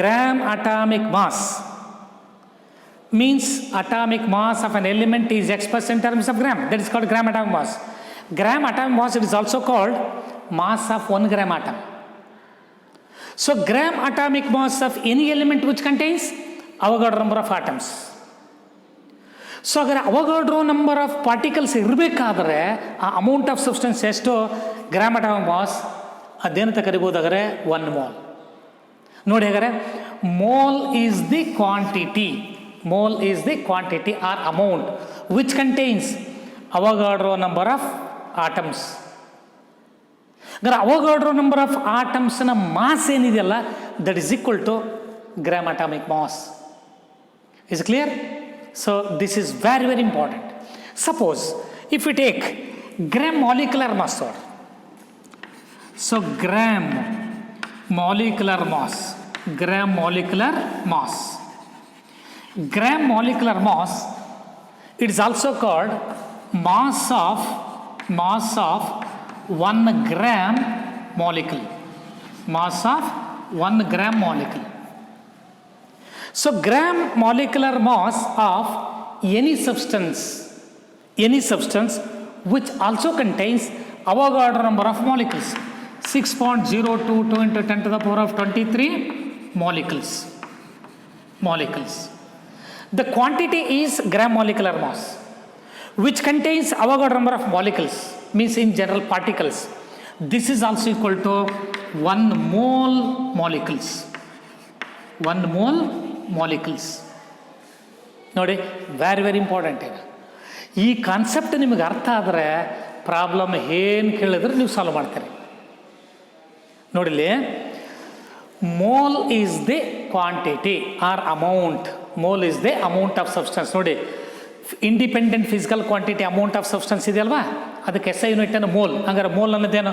Gram atomic mass means atomic mass of an element is expressed in terms of gram. That is called gram atomic mass. Gram atomic mass, it is also called mass of 1 gram atom. So gram atomic mass of any element which contains Avogadro number of atoms. So ಹಾಗಾದ್ರೆ Avogadro number of particles ಇರಬೇಕಾದ್ರೆ ಆ amount of substance ಎಷ್ಟು? Gram atomic mass ಅದೇನಂತ ಕರಿಬೋದು? ಹಾಗಾದ್ರೆ 1 mole. ನೋಡಿ, ಹಾಗಾದ್ರೆ mole is the quantity or amount which contains Avogadro number of atoms ಅಂದರೆ ಅವಗಾಡ್ರೋ ನಂಬರ್ ಆಫ್ ಆಟಮ್ಸ್ನ ಮಾಸ್ ಏನಿದೆಯಲ್ಲ that is equal to gram atomic mass. Is clear? So this is very very important. Suppose if you take gram molecular mass, so gram molecular mass, gram molecular mass, gram molecular mass, it is also called mass of 1 gram molecule, mass of 1 gram molecule. So gram molecular mass of any substance which also contains Avogadro number of molecules, 6.022 into 10 to the power of 23 molecules. The quantity is gram molecular mass, which contains Avogadro number of molecules, means in general particles. This is also equal to 1 mole molecules. 1 mole molecules. ನೋಡಿ, very very important. ಈಗ ಈ concept ನಿಮಗೆ ಅರ್ಥ ಆದರೆ problem ಏನು ಕೇಳಿದ್ರೆ ನೀವು solve ಮಾಡ್ತೀರಿ. ನೋಡಿಲಿ, mole is the quantity or amount. Mole is the amount of substance. ನೋಡಿ, independent physical quantity amount of substance ಇದೆಯಲ್ವಾ, ಅದಕ್ಕೆ ಎಸ್ ಐ ಯೂನಿಟ್ ಅನ್ನು ಮೋಲ್. ಹಂಗಾರೆ ಮೋಲ್ ಅನ್ನೋದೇನು?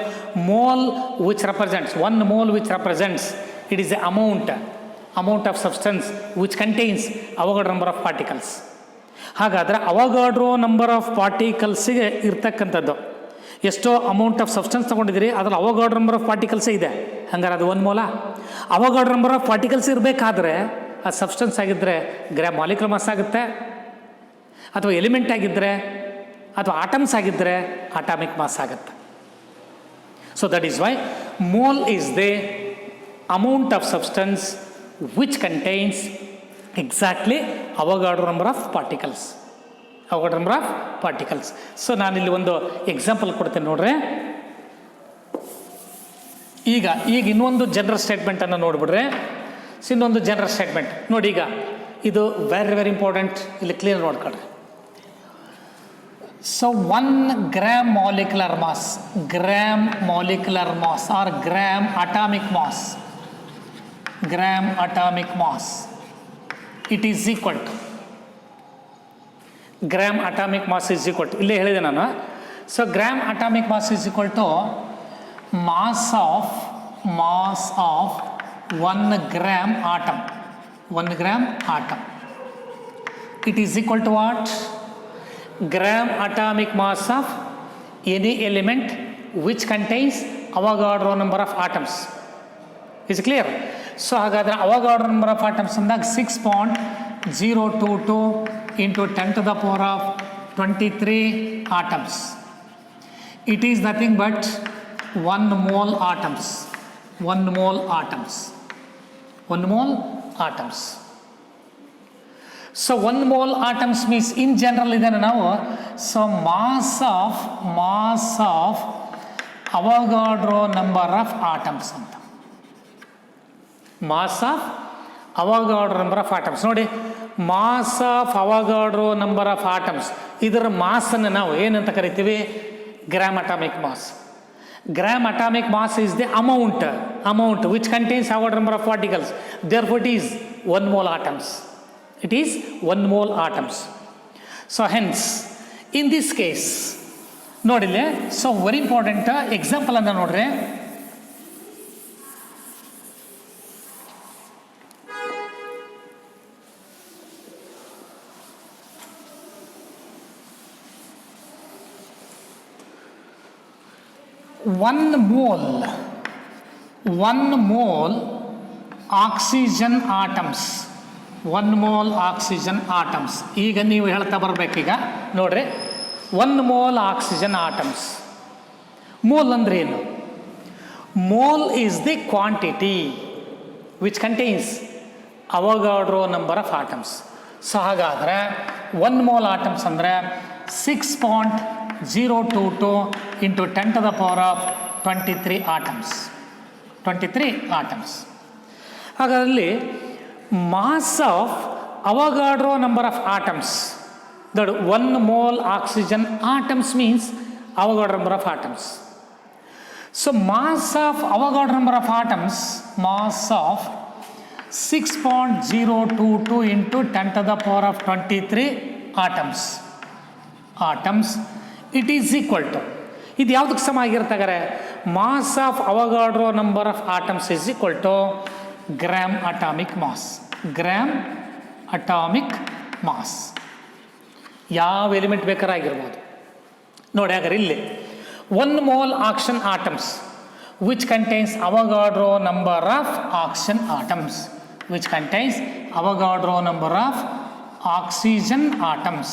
Mole which represents 1 mole which represents, it is the amount of substance which contains Avogadro number of particles. ಹಾಗಾದರೆ ಅವಗಾಡ್ರೋ number of ಪಾರ್ಟಿಕಲ್ಸಿಗೆ ಇರ್ತಕ್ಕಂಥದ್ದು ಎಷ್ಟೋ amount of substance ತೊಗೊಂಡಿದ್ದೀರಿ, ಅದ್ರಲ್ಲಿ ಅವಗಾಡ್ರೋ number of ಪಾರ್ಟಿಕಲ್ಸೇ ಇದೆ. ಹಂಗಾರೆ ಅದು 1 mole. ಅವಗಾಡ್ರೋ ನಂಬರ್ ಆಫ್ ಪಾರ್ಟಿಕಲ್ಸ್ ಇರಬೇಕಾದ್ರೆ ಆ ಸಬ್ಸ್ಟೆನ್ಸ್ ಆಗಿದ್ದರೆ ಗ್ರಾಮ್ ಮಾಲಿಕ್ಯುಲರ್ ಮಾಸ್ ಆಗುತ್ತೆ, ಅಥವಾ ಎಲಿಮೆಂಟ್ ಆಗಿದ್ದರೆ ಅಥವಾ ಆಟಮ್ಸ್ ಆಗಿದ್ದರೆ ಅಟಾಮಿಕ್ ಮಾಸ್ ಆಗುತ್ತೆ. So that is why mole is the amount of substance which contains exactly Avogadro number of particles. Avogadro number of particles. So ನಾನಿಲ್ಲಿ ಒಂದು ಎಕ್ಸಾಂಪಲ್ ಕೊಡ್ತೇನೆ ನೋಡ್ರಿ. ಈಗ ಇನ್ನೊಂದು ಜನರಲ್ ಸ್ಟೇಟ್ಮೆಂಟನ್ನು ನೋಡಿಬಿಡ್ರೆ, ಇನ್ನೊಂದು ಜನರಲ್ ಸ್ಟೇಟ್ಮೆಂಟ್ ನೋಡಿ. ಈಗ ಇದು ವೆರಿ ವೆರಿ ಇಂಪಾರ್ಟೆಂಟ್, ಇಲ್ಲಿ ಕ್ಲಿಯರ್ ನೋಡ್ಕೊಳ್ರಿ. So 1 gram molecular mass or gram atomic mass, it is equal to gram atomic mass is equal to, ಇಲ್ಲೇ ಹೇಳಿದೆ ನಾನು. So gram atomic mass is equal to mass of 1 gram atom. It is equal to what? Gram atomic mass of any element which contains Avogadro number of atoms. Is clear? So ಹಾಗಾದರೆ ಅವಗಾಡ್ರೋ number of atoms ಅಂದಾಗ 6.022 into 10 to the power of 23 atoms. It is nothing but 1 mole atoms. 1 mole atoms. So 1 mole atoms means in general ಇದನ್ನು ನಾವು mass of Avogadro number of atoms ಅಂತ. Mass of Avogadro number of atoms. ನೋಡಿ, mass of Avogadro number of atoms, ಇದರ ಮಾಸನ್ನು ನಾವು ಏನಂತ ಕರಿತೀವಿ? Gram atomic mass. Gram atomic mass is the amount which contains Avogadro number of particles. Therefore it is 1 mole atoms. It is 1 mole atoms. So hence in this case ನೋಡಿಲ್ಲ, so very important example ಅನ್ನು ನೋಡ್ರಿ. One mole oxygen atoms. 1 mole oxygen atoms. ಈಗ ನೀವು ಹೇಳ್ತಾ ಬರಬೇಕೀಗ ನೋಡ್ರಿ, 1 mole oxygen atoms. Mole ಅಂದ್ರೆ ಏನು? Mole is the quantity which contains Avogadro number of atoms. So ಹಾಗಾದರೆ 1 mole atoms ಅಂದರೆ 6.022 into 10 to the power of 23 atoms. ಹಾಗಾದಲ್ಲಿ mass of Avogadro number of atoms, that 1 mole oxygen atoms means Avogadro number of atoms. So mass of Avogadro number of atoms, mass of 6.022 into 10 to the power of 23 atoms, it is equal to, ಇದು ಯಾವುದಕ್ಕೆ ಸಮ ಆಗಿರ್ತಾಗಾರೆ, mass of Avogadro number of atoms is equal to gram atomic mass. Gram atomic mass ಯಾವ element ಬೇಕಾರಾಗಿರ್ಬೋದು ನೋಡಿ. ಹಾಗಾದ್ರೆ ಇಲ್ಲಿ 1 mole oxygen atoms which contains Avogadro number of oxygen atoms, which contains Avogadro number of oxygen atoms.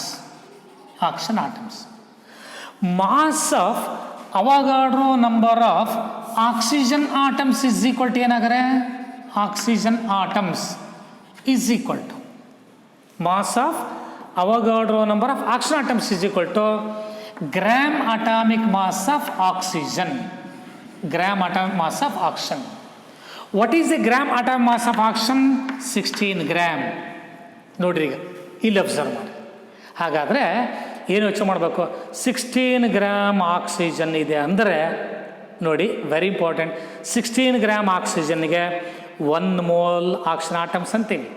Mass of Avogadro number of oxygen atoms is equal to ಏನಂದ್ರೆ oxygen atoms is equal to mass of Avogadro number of oxygen atoms is equal to gram atomic mass of oxygen. Gram atomic mass of oxygen. What is the gram atomic mass of oxygen? 16 gram. ನೋಡ್ರಿ ಈಗ ಇಲ್ಲಿ observe ಮಾಡಿ. ಹಾಗಾದರೆ ಏನು ಯೋಚನೆ ಮಾಡಬೇಕು, 16 gram oxygen ಇದೆ ಅಂದರೆ ನೋಡಿ, ವೆರಿ ಇಂಪಾರ್ಟೆಂಟ್, 16 ಗ್ರಾಮ್ ಆಕ್ಸಿಜನ್ಗೆ 1 mole ಆಕ್ಸಿಜನ್ ಆಟಮ್ಸ್ ಅಂತೀವಿ.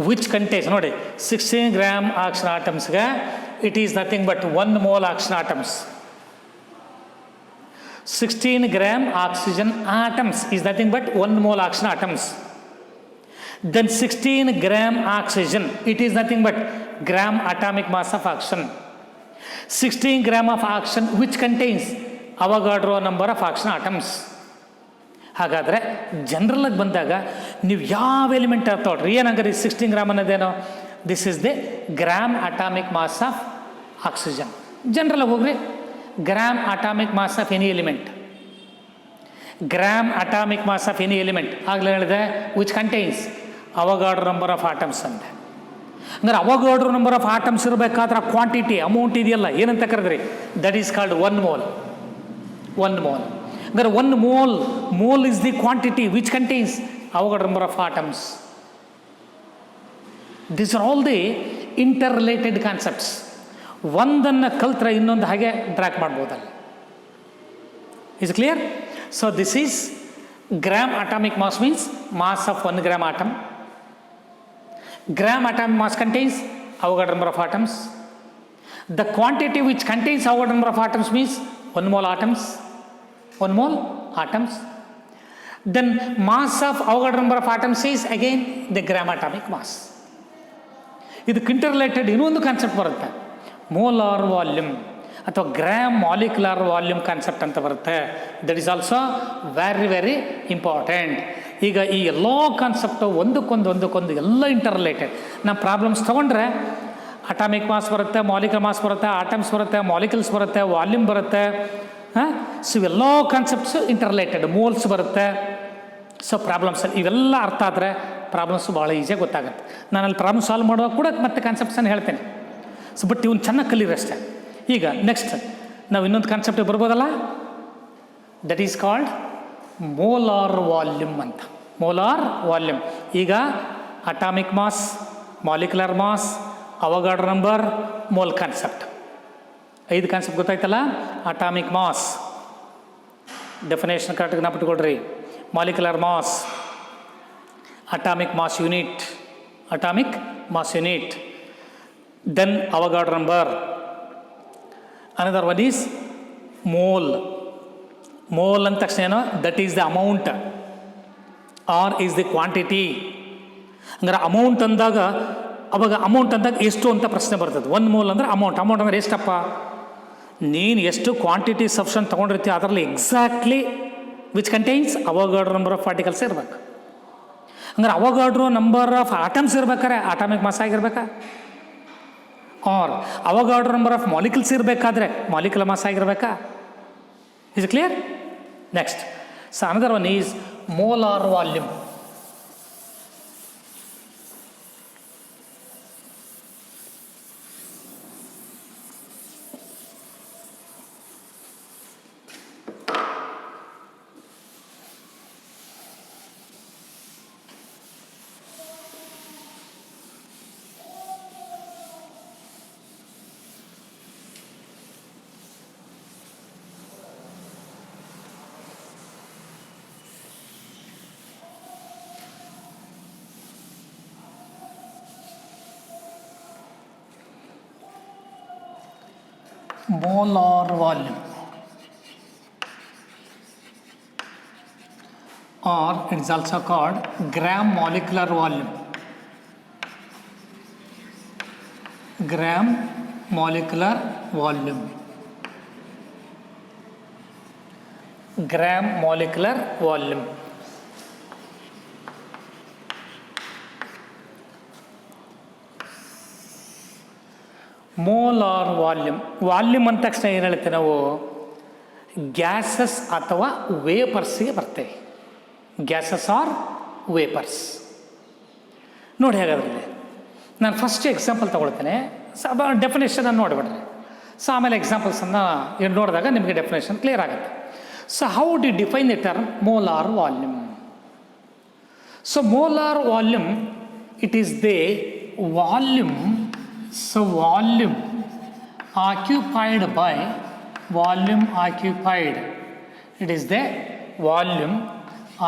ವಿಚ್ ಕಂಟೇನ್ಸ್ ನೋಡಿ 16 ಗ್ರಾಮ್ ಆಕ್ಸಿಜನ್ ಆಟಮ್ಸ್ಗೆ it is nothing but 1 mole oxygen atoms. 16 gram oxygen atoms is nothing but 1 mole oxygen atoms. Then 16 gram oxygen, it is nothing but gram atomic mass of oxygen. 16 gram of oxygen which contains Avogadro number of oxygen atoms. ಹಾಗಾದರೆ ಜನರಲಾಗಿ ಬಂದಾಗ ನೀವು ಯಾವ element ತಗೊಳ್ರಿ ಏನಂಗಾರೆ 16 gram ಅನ್ನೋದೇನೋ, this is the gram atomic mass of oxygen. ಜನರಲಾಗಿ ಹೋಗ್ರಿ, gram atomic mass of any element, gram atomic mass of any element ಆಗಲೇ ಹೇಳಿದೆ which contains Avogadro number of atoms ಅಂತ. ಅಂದರೆ ಅವಗಾಡ್ರೋ ನಂಬರ್ ಆಫ್ ಆಟಮ್ಸ್ ಇರಬೇಕಾದ್ರೆ quantity amount ಇದೆಯಲ್ಲ ಏನಂತ ಕರೆದ್ರಿ, that is called 1 mole. 1 mole ಅಂದರೆ 1 mole is the quantity which contains Avogadro number of atoms. These are all the interrelated concepts. ಒಂದನ್ನು ಕಲ್ತ್ರೆ ಇನ್ನೊಂದು ಹಾಗೆ ಟ್ರ್ಯಾಕ್ ಮಾಡ್ಬೋದಲ್ಲ. Is clear? So this is gram atomic mass means mass of 1 gram atom. Gram atomic mass contains Avogadro number of atoms. The quantity which contains Avogadro number of atoms means 1 mole atoms. 1 mole atoms. Then mass of Avogadro number of atoms is again the gram atomic mass. ಇದಕ್ಕೆ ಇಂಟರ್ರಿಲೇಟೆಡ್ ಇನ್ನೊಂದು concept ಬರುತ್ತೆ, molar volume ಅಥವಾ gram molecular volume concept ಅಂತ ಬರುತ್ತೆ. That is also very very important. ಈಗ ಈ ಎಲ್ಲ concept ಒಂದಕ್ಕೊಂದು ಎಲ್ಲ ಇಂಟರ್ರಿಲೇಟೆಡ್. ನಾವು ಪ್ರಾಬ್ಲಮ್ಸ್ ತೊಗೊಂಡ್ರೆ ಅಟಾಮಿಕ್ ಮಾಸ್ ಬರುತ್ತೆ, ಮಾಲಿಕ್ಯುಲರ್ ಮಾಸ್ ಬರುತ್ತೆ, ಆಟಮ್ಸ್ ಬರುತ್ತೆ, ಮಾಲಿಕ್ಯೂಲ್ಸ್ ಬರುತ್ತೆ, ವಾಲ್ಯೂಮ್ ಬರುತ್ತೆ. ಸೊ ಇವೆಲ್ಲ ಕಾನ್ಸೆಪ್ಟ್ಸು ಇಂಟರ್ರಿಲೇಟೆಡ್, ಮೋಲ್ಸ್ ಬರುತ್ತೆ. ಸೊ ಪ್ರಾಬ್ಲಮ್ಸ್ ಇವೆಲ್ಲ ಅರ್ಥ ಆದರೆ ಪ್ರಾಬ್ಲಮ್ಸು ಭಾಳ ಈಸಿಯಾಗಿ ಗೊತ್ತಾಗುತ್ತೆ. ನಾನು ಅಲ್ಲಿ ಪ್ರಾಬ್ಲಮ್ ಸಾಲ್ವ್ ಮಾಡುವಾಗ ಕೂಡ ಮತ್ತೆ ಕಾನ್ಸೆಪ್ಟ್ಸನ್ನು ಹೇಳ್ತೇನೆ. ಸೊ ಬಟ್ ಇವ್ನು ಚೆನ್ನಾಗಿ ಕಲೀರಿ ಅಷ್ಟೇ. ಈಗ ನೆಕ್ಸ್ಟ್ ನಾವು ಇನ್ನೊಂದು ಕಾನ್ಸೆಪ್ಟಿಗೆ ಬರ್ಬೋದಲ್ಲ, that is called molar volume ಅಂತ. Molar volume. ಈಗ atomic mass, molecular mass, Avogadro number, mole concept, 5 concept ಗೊತ್ತಾಯ್ತಲ್ಲ. ಅಟಾಮಿಕ್ ಮಾಸ್ ಡೆಫಿನೇಷನ್ ಕರೆಕ್ಟಾಗಿ ನೆನಪಿಟ್ಕೊಳ್ರಿ. Molecular mass, atomic mass unit, then Avogadro number. Another one is mole ಅಂತ ತಕ್ಷಣ ಏನೋ, that is the amount or is the quantity. ಅಂದರೆ amount ಅಂದಾಗ ಎಷ್ಟು ಅಂತ ಪ್ರಶ್ನೆ ಬರ್ತದೆ. 1 mole ಅಂದರೆ ಅಮೌಂಟ್ ಅಂದರೆ ಎಷ್ಟಪ್ಪ, ನೀನು ಎಷ್ಟು ಕ್ವಾಂಟಿಟಿ ಸಬ್ಸ್ಟೆನ್ಸ್ ತೊಗೊಂಡಿರ್ತೀವಿ ಅದರಲ್ಲಿ exactly which contains Avogadro number of particles ಇರಬೇಕು. ಅಂದರೆ Avogadro ನಂಬರ್ ಆಫ್ ಆಟಮ್ಸ್ ಇರ್ಬೇಕಾದ್ರೆ ಅಟಾಮಿಕ್ ಮಾಸ್ ಆಗಿರ್ಬೇಕಾ, or Avogadro number of molecules ಇರಬೇಕಾದ್ರೆ ಮಾಲಿಕ್ಯುಲರ್ ಮಾಸ್ ಆಗಿರ್ಬೇಕಾ. Is clear? Next, so another one is molar volume. molar volume, or it is also called gram molecular volume. Gram molecular volume. Gram molecular volume. Molar volume. Volume ಅಂದ ತಕ್ಷಣ ಏನು ಹೇಳ್ತೇವೆ ನಾವು, gases ಅಥವಾ ವೇಪರ್ಸ್ಗೆ ಬರ್ತೇವೆ. Gases or vapours. ನೋಡಿ ಹಾಗಾದ್ರಲ್ಲಿ ನಾನು ಫಸ್ಟ್ ಎಕ್ಸಾಂಪಲ್ ತೊಗೊಳ್ತೇನೆ, ಡೆಫಿನೇಷನ್ ನೋಡಿಬಿಡ್ರಿ. ಸೊ ಆಮೇಲೆ ಎಕ್ಸಾಂಪಲ್ಸನ್ನು ನೋಡಿದಾಗ ನಿಮಗೆ ಡೆಫಿನೇಷನ್ ಕ್ಲಿಯರ್ ಆಗುತ್ತೆ. So how do define the term molar volume? So molar volume, it is the volume. So volume occupied by, volume occupied, it is the volume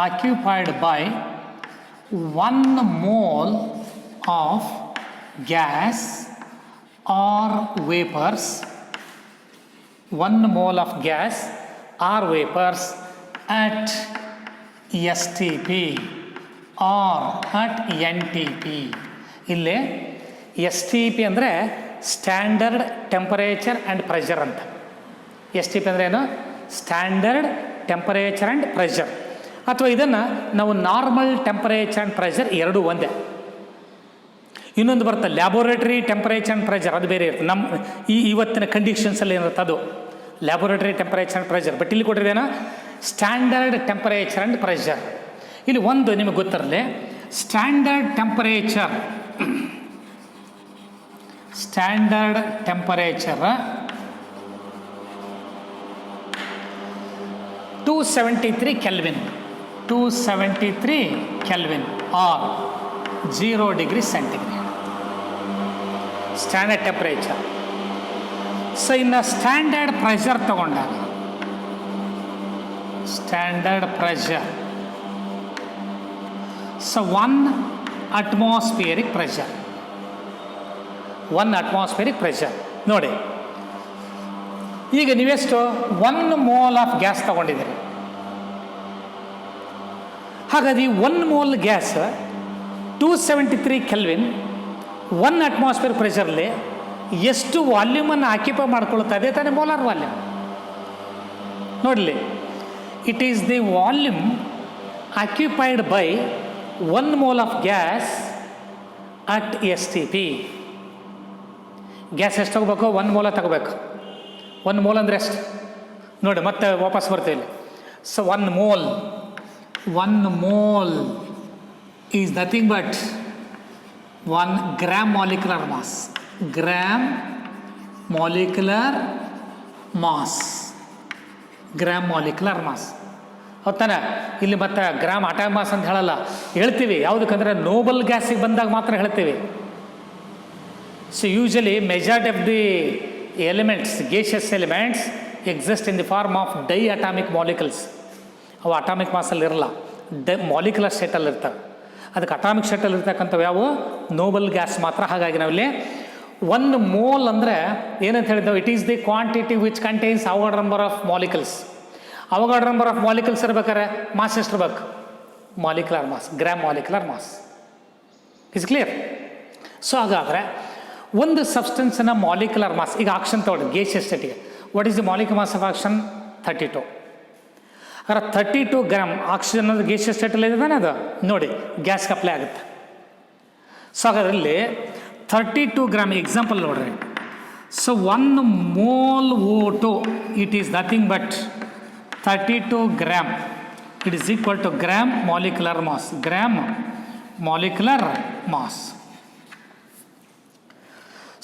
occupied by 1 mole of gas or vapors, 1 mole of gas or vapors at STP or at NTP. ಇಲ್ಲಿ S T P ಅಂದರೆ standard temperature and pressure ಅಂತ. S T P ಅಂದರೆ ಏನು? Standard temperature and pressure. ಅಥವಾ ಇದನ್ನು ನಾವು normal temperature and pressure ಎರಡೂ ಒಂದೇ. ಇನ್ನೊಂದು ಬರುತ್ತೆ ಲ್ಯಾಬೋರೇಟರಿ ಟೆಂಪರೇಚರ್ ಆ್ಯಂಡ್ ಪ್ರೆಷರ್, ಅದು ಬೇರೆ ಇರುತ್ತೆ. ನಮ್ಮ ಇವತ್ತಿನ ಕಂಡೀಷನ್ಸಲ್ಲಿ ಏನಿರುತ್ತೆ ಅದು laboratory temperature and pressure. But ಇಲ್ಲಿ ಕೊಟ್ಟಿದ್ದೇನೋ ಸ್ಟ್ಯಾಂಡರ್ಡ್ ಟೆಂಪರೇಚರ್ ಆ್ಯಂಡ್ ಪ್ರೆಷರ್. ಇಲ್ಲಿ ಒಂದು ನಿಮಗೆ ಗೊತ್ತಿರಲಿ, standard temperature, standard temperature 273 kelvin, 273 kelvin or 0 degree centigrade standard temperature. So ಇನ್ನು ಸ್ಟ್ಯಾಂಡರ್ಡ್ ಪ್ರೆಷರ್ ತಗೊಂಡಾಗ, standard pressure, so 1 atmospheric pressure, 1 atmospheric pressure. ನೋಡಿ ಈಗ ನೀವೆಷ್ಟು 1 ಮೋಲ್ ಆಫ್ ಗ್ಯಾಸ್ ತಗೊಂಡಿದ್ದೀರಿ. ಹಾಗಾಗಿ 1 ಮೋಲ್ ಗ್ಯಾಸ್ 273 ಕೆಲ್ವಿನ್ 1 ಅಟ್ಮಾಸ್ಫಿಯರ್ ಪ್ರೆಷರ್ಲಿ ಎಷ್ಟು ವಾಲ್ಯೂಮನ್ನು ಆಕ್ಯುಪೈ ಮಾಡ್ಕೊಳ್ತಾ ಇದೆ ತಾನೇ ಮೋಲಾರ್ ವಾಲ್ಯೂಮ್. ನೋಡಲಿ, it is the volume occupied by 1 mole of gas at S T P. Gas ಎಷ್ಟು ತಗೋಬೇಕು? 1 ಮೋಲ ತಗೋಬೇಕು. 1 ಮೋಲ್ ಅಂದರೆ ಎಷ್ಟು ನೋಡಿ, ಮತ್ತೆ ವಾಪಸ್ ಬರ್ತೀವಿ ಇಲ್ಲಿ. So 1 mole is nothing but 1 gram molecular mass. Gram molecular mass, gram molecular mass. ಹೌದಾನೆ? ಇಲ್ಲಿ ಮತ್ತೆ ಗ್ರಾಮ್ ಅಟಾಮಿಕ್ ಮಾಸ್ ಅಂತ ಹೇಳಲ್ಲ, ಹೇಳ್ತೀವಿ ಯಾವುದಕ್ಕಂದ್ರೆ ನೋಬಲ್ ಗ್ಯಾಸಿಗೆ ಬಂದಾಗ ಮಾತ್ರ ಹೇಳ್ತೀವಿ. So usually majority of the elements, gaseous elements exist in the form of diatomic molecules. ಅವು ಅಟಾಮಿಕ್ ಮಾಸಲ್ಲಿ ಇರಲ್ಲ, ಮಾಲಿಕ್ಯುಲರ್ ಸ್ಟೇಟಲ್ಲಿ ಇರ್ತವೆ. ಅದಕ್ಕೆ ಅಟಾಮಿಕ್ ಸ್ಟೇಟಲ್ಲಿ ಇರ್ತಕ್ಕಂಥವು ಯಾವುವು? ನೋಬಲ್ ಗ್ಯಾಸ್ ಮಾತ್ರ. ಹಾಗಾಗಿ ನಾವಿಲ್ಲಿ 1 ಮೋಲ್ ಅಂದರೆ ಏನಂತ ಹೇಳಿದ್ದೆವು? It is the quantity which contains Avogadro number of molecules. Avogadro number of molecules ಇರ್ಬೇಕಾದ್ರೆ ಮಾಸ್ ಎಷ್ಟಿರ್ಬೇಕು? Molecular mass, gram molecular mass. Is clear? So ಹಾಗಾದರೆ ಒಂದು ಸಬ್ಸ್ಟೆನ್ಸನ್ನು ಮಾಲಿಕ್ಯುಲರ್ ಮಾಸ್, ಈಗ ಆಕ್ಷನ್ ತಗೊಳ್ಳಿ ಗೇಸಿಯಸ್ ಸ್ಟೇಟಿಗೆ. What is the molecular mass of oxygen? 32. ಅದರ 32 gram oxygen ಅನ್ನೋದು ಗೇಸಿಯಸ್ ಸ್ಟೇಟಲ್ಲಿ ಇದೆ ತಾನೆ, ಅದು ನೋಡಿ ಗ್ಯಾಸ್ಗೆ ಅಪ್ಲೈ ಆಗುತ್ತೆ. ಸೊ ಹಾಗಾದ್ರಲ್ಲಿ 32 ಗ್ರಾಮ್ ಎಕ್ಸಾಂಪಲ್ ನೋಡ್ರಿ. ಸೊ 1 mole O2 it is nothing but 32 gram. It is equal to gram molecular mass, gram molecular mass.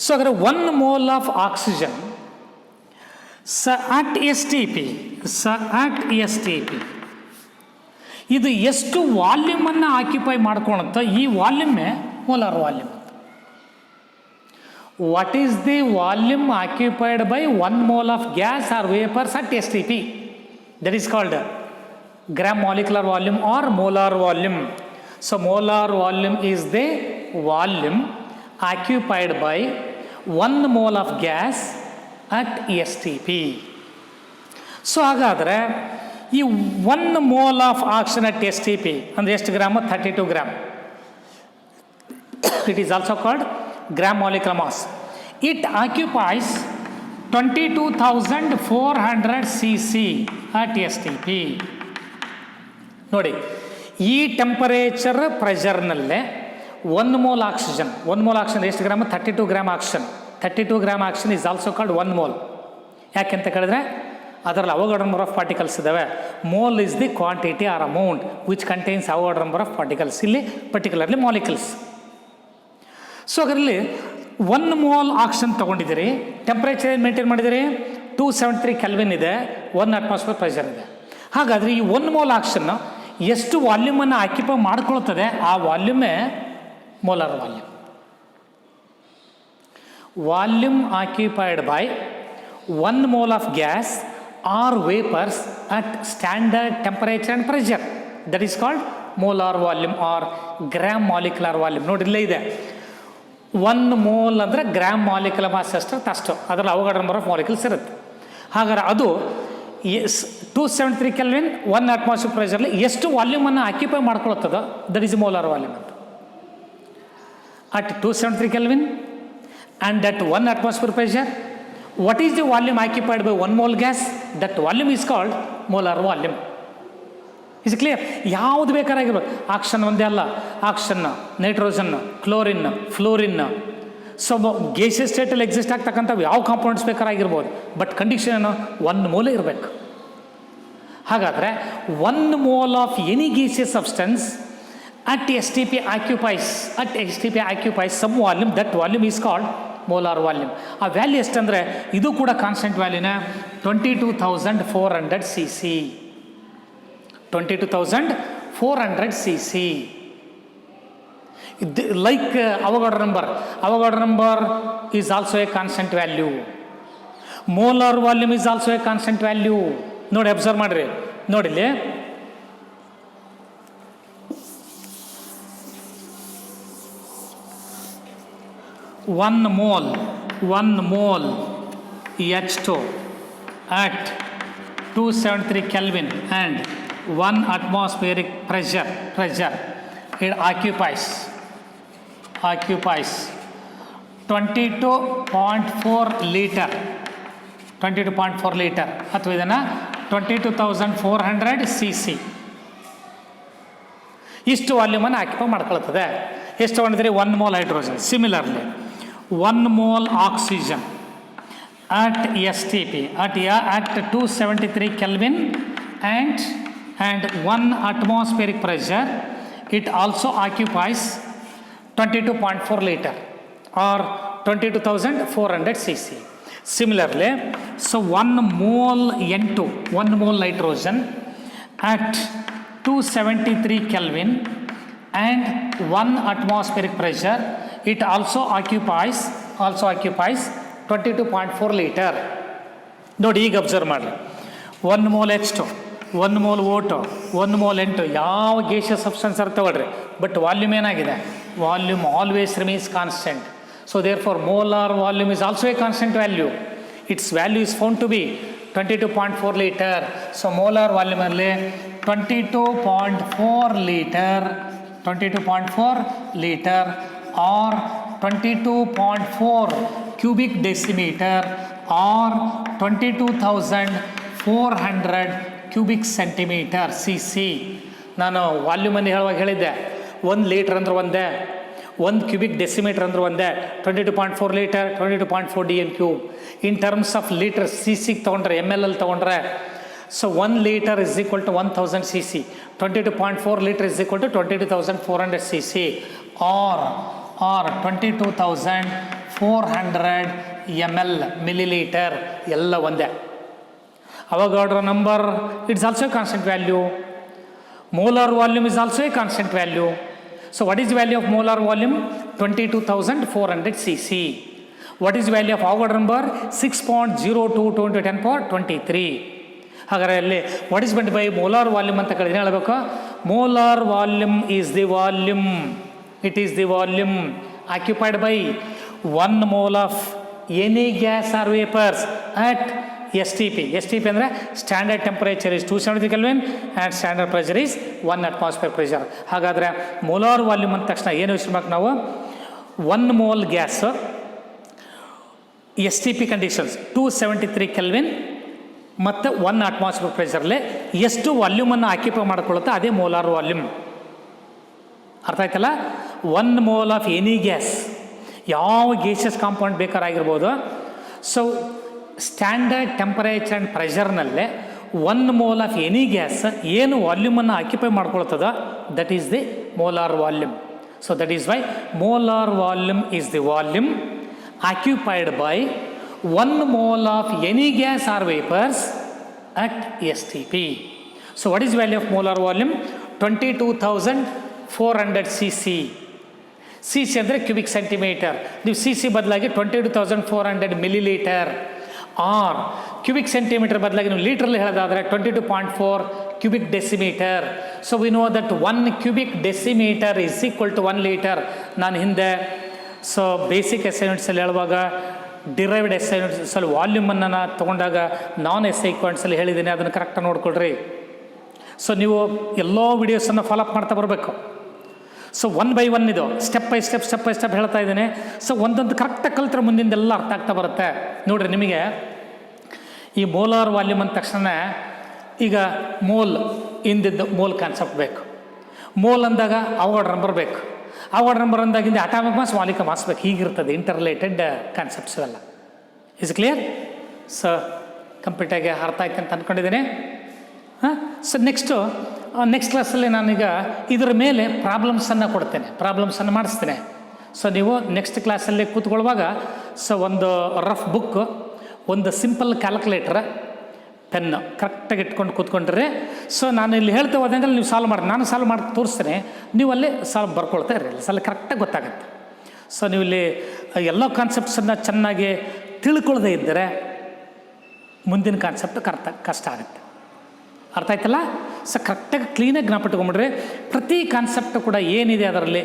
So ಹಾಗಾದ್ರೆ 1 mole of oxygen at STP, at STP ಇದು ಎಷ್ಟು ವಾಲ್ಯೂಮನ್ನು ಆಕ್ಯುಪೈ ಮಾಡ್ಕೊಳುತ್ತೋ ಈ ವಾಲ್ಯೂಮೇ molar volume. What is the volume occupied by 1 mole of gas or vapours at STP? That is called gram molecular volume or molar volume. So molar volume is the volume occupied by 1 mole of gas at S T P. So ಹಾಗಾದರೆ ಈ 1 mole of oxygen at S T P ಅಂದರೆ ಎಷ್ಟು gram? 32 gram. It is also called gram molecular mass. It occupies 22,400 cc at S T P. ನೋಡಿ, ಈ temperature ಪ್ರೆಷರ್ನಲ್ಲೇ 1 mole oxygen, 1 mole oxygen ಎಷ್ಟು gram? 32 gram oxygen. 32 gram oxygen is also called 1 mole. ಯಾಕೆಂತ ಕೇಳಿದ್ರೆ ಅದರಲ್ಲಿ Avogadro number of particles ಇದ್ದಾವೆ. Mole is the quantity or amount which contains Avogadro number of particles, ಇಲ್ಲಿ particularly molecules. So ಅದರಲ್ಲಿ 1 mole oxygen ತೊಗೊಂಡಿದ್ದೀರಿ, temperature ಏನು maintain ಮಾಡಿದ್ದೀರಿ? 273 kelvin ಇದೆ, 1 ಅಟ್ಮಾಸ್ಫಿಯರ್ ಪ್ರೆಷರ್ ಇದೆ. ಹಾಗಾದರೆ ಈ 1 mole ಆಕ್ಸಿಜನ್ ಎಷ್ಟು ವಾಲ್ಯೂಮನ್ನು ಆಕ್ಯುಪೈ ಮಾಡ್ಕೊಳ್ತದೆ, ಆ ವಾಲ್ಯೂಮೇ molar volume. Volume occupied by 1 mole of gas or vapours at standard temperature and pressure, that is called molar volume or gram molecular volume. ನೋಡಿ, ಇಲ್ಲೇ ಇದೆ 1 mole ಅಂದರೆ ಗ್ರಾಮ್ ಮಾಲಿಕ್ಯುಲರ್ ಮಾಸ್ ಅಷ್ಟು, ಅದರಲ್ಲಿ ಅವೋಗಾಡ್ರೋ ನಂಬರ್ ಆಫ್ ಮಾಲಿಕ್ಯೂಲ್ಸ್ ಇರುತ್ತೆ. ಹಾಗಾದ್ರೆ ಅದು 273 kelvin 1 atmosphere ಪ್ರೆಷರ್ಲಿ ಎಷ್ಟು ವಾಲ್ಯೂಮನ್ನು ಆಕ್ಯುಪೈ ಮಾಡ್ಕೊಳ್ತದೋ ದಟ್ ಈಸ್ ಮೋಲಾರ್ ವಾಲ್ಯೂಮ್ ಅಂತ. At 273 kelvin and that 1 atmosphere pressure, what is the volume occupied by 1 mole gas? That volume is called molar volume. Is it clear? ಯಾವುದು ಬೇಕಾರಾಗಿರ್ಬೋದು, oxygen ಒಂದೇ ಅಲ್ಲ, oxygen, nitrogen, chlorine, fluorine, so gaseous ಸ್ಟೇಟಲ್ಲಿ exist ಆಗ್ತಕ್ಕಂಥವು ಯಾವ compounds ಬೇಕಾರಾಗಿರ್ಬೋದು, but condition ಏನು? 1 mole ಇರಬೇಕು. ಹಾಗಾದರೆ 1 mole of any gaseous substance at S T P occupies some volume, that volume is called molar volume. ಆ ವ್ಯಾಲ್ಯೂ ಎಷ್ಟಂದರೆ ಇದು ಕೂಡ ಕಾನ್ಸ್ಟೆಂಟ್ ವ್ಯಾಲ್ಯೂನ 22,400 cc. 22,400 cc. Like Avogadro number is also a constant value. Molar volume is also a constant value. ನೋಡಿ, observe ಮಾಡಿರಿ, ನೋಡಿಲ್ಲಿ one mole H2 at 273 Kelvin and 1 atmospheric pressure it occupies 22.4 liter ಅಥವಾ ಇದನ್ನು 22,400 cc ಇಷ್ಟು ವಾಲ್ಯೂಮನ್ನು occupy ಮಾಡ್ಕೊಳ್ತದೆ. ಎಷ್ಟು ತಗೊಂಡಿದ್ರಿ? 1 mole hydrogen. Similarly 1 mole oxygen at STP at 273 Kelvin and 1 atmospheric pressure, it also occupies 22.4 liter or 22,400 cc. Similarly, so 1 mole N2, 1 mole nitrogen at 273 Kelvin and 1 atmospheric pressure, it also occupies 22.4 liter. ನೋಡಿ, ಈಗ observe ಮಾಡಿರಿ, 1 mole H2, 1 mole O2, 1 mole N2 ಯಾವ gaseous substance ಅರ್ಥ ತಗೊಳ್ರಿ, but volume ಏನಾಗಿದೆ? Volume always remains constant. So therefore molar volume is also a constant value. Its value is found to be 22.4 liter. So molar ವಾಲ್ಯೂಮಲ್ಲಿ 22.4 liter or 22.4 cubic decimeter or 22,400 cubic centimeter cc. ನಾನು ವಾಲ್ಯೂಮನ್ನು ಹೇಳುವಾಗ ಹೇಳಿದ್ದೆ, 1 litre ಅಂದ್ರೆ ಒಂದೇ, 1 cubic ಡೆಸಿಮೀಟರ್ ಅಂದ್ರೆ ಒಂದೇ, 22.4 liter, 22.4 dm3. In terms of litre cc ತೊಗೊಂಡ್ರೆ, ml ತೊಗೊಂಡ್ರೆ, so 1 liter is equal to 1,000 cc, 22.4 liter is equal to 22,400 cc or 22,400 ml milliliter, ಎಲ್ಲ ಒಂದೇ. Avogadro number, it's also a constant value. Molar volume is also a constant value. So what is the value of molar volume? 22,400 cc. What is the value of Avogadro number? 6.02 × 10⁻23. ಹಾಗಾದರೆ ಅಲ್ಲಿ what is meant by molar volume ಅಂತ ಕೇಳಿದ್ರೆ ಹೇಳಬೇಕು, molar volume is the volume, it is the volume occupied by 1 mole of any gas or vapours at STP. STP ಅಂದರೆ standard temperature is 270 kelvin and standard pressure is 1 atmosphere pressure. ಹಾಗಾದರೆ molar volume ಅಂದ ತಕ್ಷಣ ಏನು ಯೋಚನೆ ಮಾಡಬೇಕು ನಾವು? 1 mole gas STP conditions 273 kelvin ಮತ್ತು 1 atmosphere ಪ್ರೆಷರ್ಲೆ ಎಷ್ಟು ವಾಲ್ಯೂಮನ್ನು ಆಕ್ಯುಪೈ ಮಾಡಿಕೊಳ್ಳುತ್ತೆ ಅದೇ ಮೋಲಾರ್ ವಾಲ್ಯೂಮ್. ಅರ್ಥ ಆಯ್ತಲ್ಲ? 1 ಮೋಲ್ ಆಫ್ ಎನಿ ಗ್ಯಾಸ್, ಯಾವ ಗ್ಯಾಸಸ್ ಕಾಂಪೌಂಡ್ ಬೇಕಾರಾಗಿರ್ಬೋದು. ಸೊ ಸ್ಟ್ಯಾಂಡರ್ಡ್ ಟೆಂಪರೇಚರ್ ಆ್ಯಂಡ್ ಪ್ರೆಷರ್ನಲ್ಲೇ 1 ಮೋಲ್ ಆಫ್ ಎನಿ ಗ್ಯಾಸ್ ಏನು ವಾಲ್ಯೂಮನ್ನು ಆಕ್ಯುಪೈ ಮಾಡ್ಕೊಳ್ತದ that is the molar volume. So that is why molar volume is the volume occupied by 1 mole of any gas or vapors at STP. So what is value of molar volume? 22,400 cc. cc ಅಂದರೆ cubic centimetre. ನೀವು cc ಬದಲಾಗಿ 22,400 milliliter R cubic centimetre ಬದಲಾಗಿ ನೀವು ಲೀಟ್ರಲ್ಲಿ ಹೇಳೋದಾದರೆ 22.4 cubic decimeter. So we know that 1 cubic decimeter is equal to 1 liter. ನಾನು ಹಿಂದೆ so basic S I ಯೂನಿಟ್ಸಲ್ಲಿ ಹೇಳುವಾಗ derived S I ಯೂನಿಟ್ಸಲ್ಲಿ ವಾಲ್ಯೂಮನ್ನು ನಾನು ತೊಗೊಂಡಾಗ ನಾನ್ ಎಸ್ ಐ ಯೂನಿಟ್ಸಲ್ಲಿ ಹೇಳಿದ್ದೀನಿ, ಅದನ್ನು ಕರೆಕ್ಟಾಗಿ ನೋಡ್ಕೊಳ್ರಿ. ಸೊ ನೀವು ಎಲ್ಲೋ ವಿಡಿಯೋಸನ್ನು ಫಾಲೋಅಪ್ ಮಾಡ್ತಾ ಬರಬೇಕು. ಸೊ 1 by 1 ಇದು ಸ್ಟೆಪ್ ಬೈ ಸ್ಟೆಪ್ ಹೇಳ್ತಾ ಇದ್ದೀನಿ. ಸೊ ಒಂದೊಂದು ಕರೆಕ್ಟಾಗಿ ಕಲ್ತ್ರೆ ಮುಂದಿಂದೆಲ್ಲ ಅರ್ಥ ಆಗ್ತಾ ಬರುತ್ತೆ. ನೋಡಿರಿ, ನಿಮಗೆ ಈ ಮೋಲಾರ್ ವಾಲ್ಯೂಮ್ ಅಂದ ತಕ್ಷಣ ಈಗ ಮೋಲ್ ಇಂದಿದ್ದು ಮೋಲ್ ಕಾನ್ಸೆಪ್ಟ್ ಬೇಕು. ಮೋಲ್ ಅಂದಾಗ ಅವಗಾಡ್ರೋ ನಂಬರ್ ಬೇಕು. ಅವಗಾಡ್ರೋ ನಂಬರ್ ಅಂದಾಗಿಂದ ಅಟಾಮಿಕ್ ಮಾಸ್ ಮಾಲಿಕ್ಯೂಲರ್ ಮಾಸ್ ಬೇಕು. ಹೀಗಿರ್ತದೆ ಇಂಟರ್ರಿಲೇಟೆಡ್ ಕಾನ್ಸೆಪ್ಟ್ಸ್ ಎಲ್ಲ. Is clear? ಸೊ ಕಂಪ್ಲೀಟಾಗಿ ಅರ್ಥ ಆಯ್ತು ಅಂತ ಅಂದ್ಕೊಂಡಿದ್ದೀನಿ. ಸೊ ನೆಕ್ಸ್ಟ್ ಕ್ಲಾಸಲ್ಲಿ ನಾನೀಗ ಇದರ ಮೇಲೆ ಪ್ರಾಬ್ಲಮ್ಸನ್ನು ಕೊಡ್ತೇನೆ, ಪ್ರಾಬ್ಲಮ್ಸನ್ನು ಮಾಡಿಸ್ತೇನೆ. ಸೊ ನೀವು ನೆಕ್ಸ್ಟ್ ಕ್ಲಾಸಲ್ಲಿ ಕೂತ್ಕೊಳ್ಳುವಾಗ ಸೊ ಒಂದು ರಫ್ ಬುಕ್, ಒಂದು ಸಿಂಪಲ್ ಕ್ಯಾಲ್ಕುಲೇಟರ್, ಪೆನ್ನು ಕರೆಕ್ಟಾಗಿ ಇಟ್ಕೊಂಡು ಕೂತ್ಕೊಂಡ್ರೆ ಸೊ ನಾನು ಇಲ್ಲಿ ಹೇಳ್ತಾ ಹೋದಂಗೆ ನೀವು ಸಾಲ್ವ್ ಮಾಡಿ, ನಾನು ಸಾಲ್ವ್ ಮಾಡಿ ತೋರಿಸ್ತೇನೆ, ನೀವು ಅಲ್ಲಿ ಸಾಲ್ವ್ ಬರ್ಕೊಳ್ತಾ ಇರಲಿ, ಅಲ್ಲಿ ಕರೆಕ್ಟಾಗಿ ಗೊತ್ತಾಗುತ್ತೆ. ಸೊ ನೀವು ಇಲ್ಲಿ ಎಲ್ಲ ಕಾನ್ಸೆಪ್ಟ್ಸನ್ನು ಚೆನ್ನಾಗಿ ತಿಳ್ಕೊಳ್ಳದೆ ಇದ್ದರೆ ಮುಂದಿನ ಕಾನ್ಸೆಪ್ಟ್ ಕಷ್ಟ ಆಗುತ್ತೆ. ಅರ್ಥ ಆಯ್ತಲ್ಲ? ಸೊ ಕರೆಕ್ಟಾಗಿ ಕ್ಲೀನಾಗಿ ಜ್ಞಾಪಕಟ್ಕೊಂಬಿಡ್ರಿ. ಪ್ರತಿ ಕಾನ್ಸೆಪ್ಟು ಕೂಡ ಏನಿದೆ ಅದರಲ್ಲಿ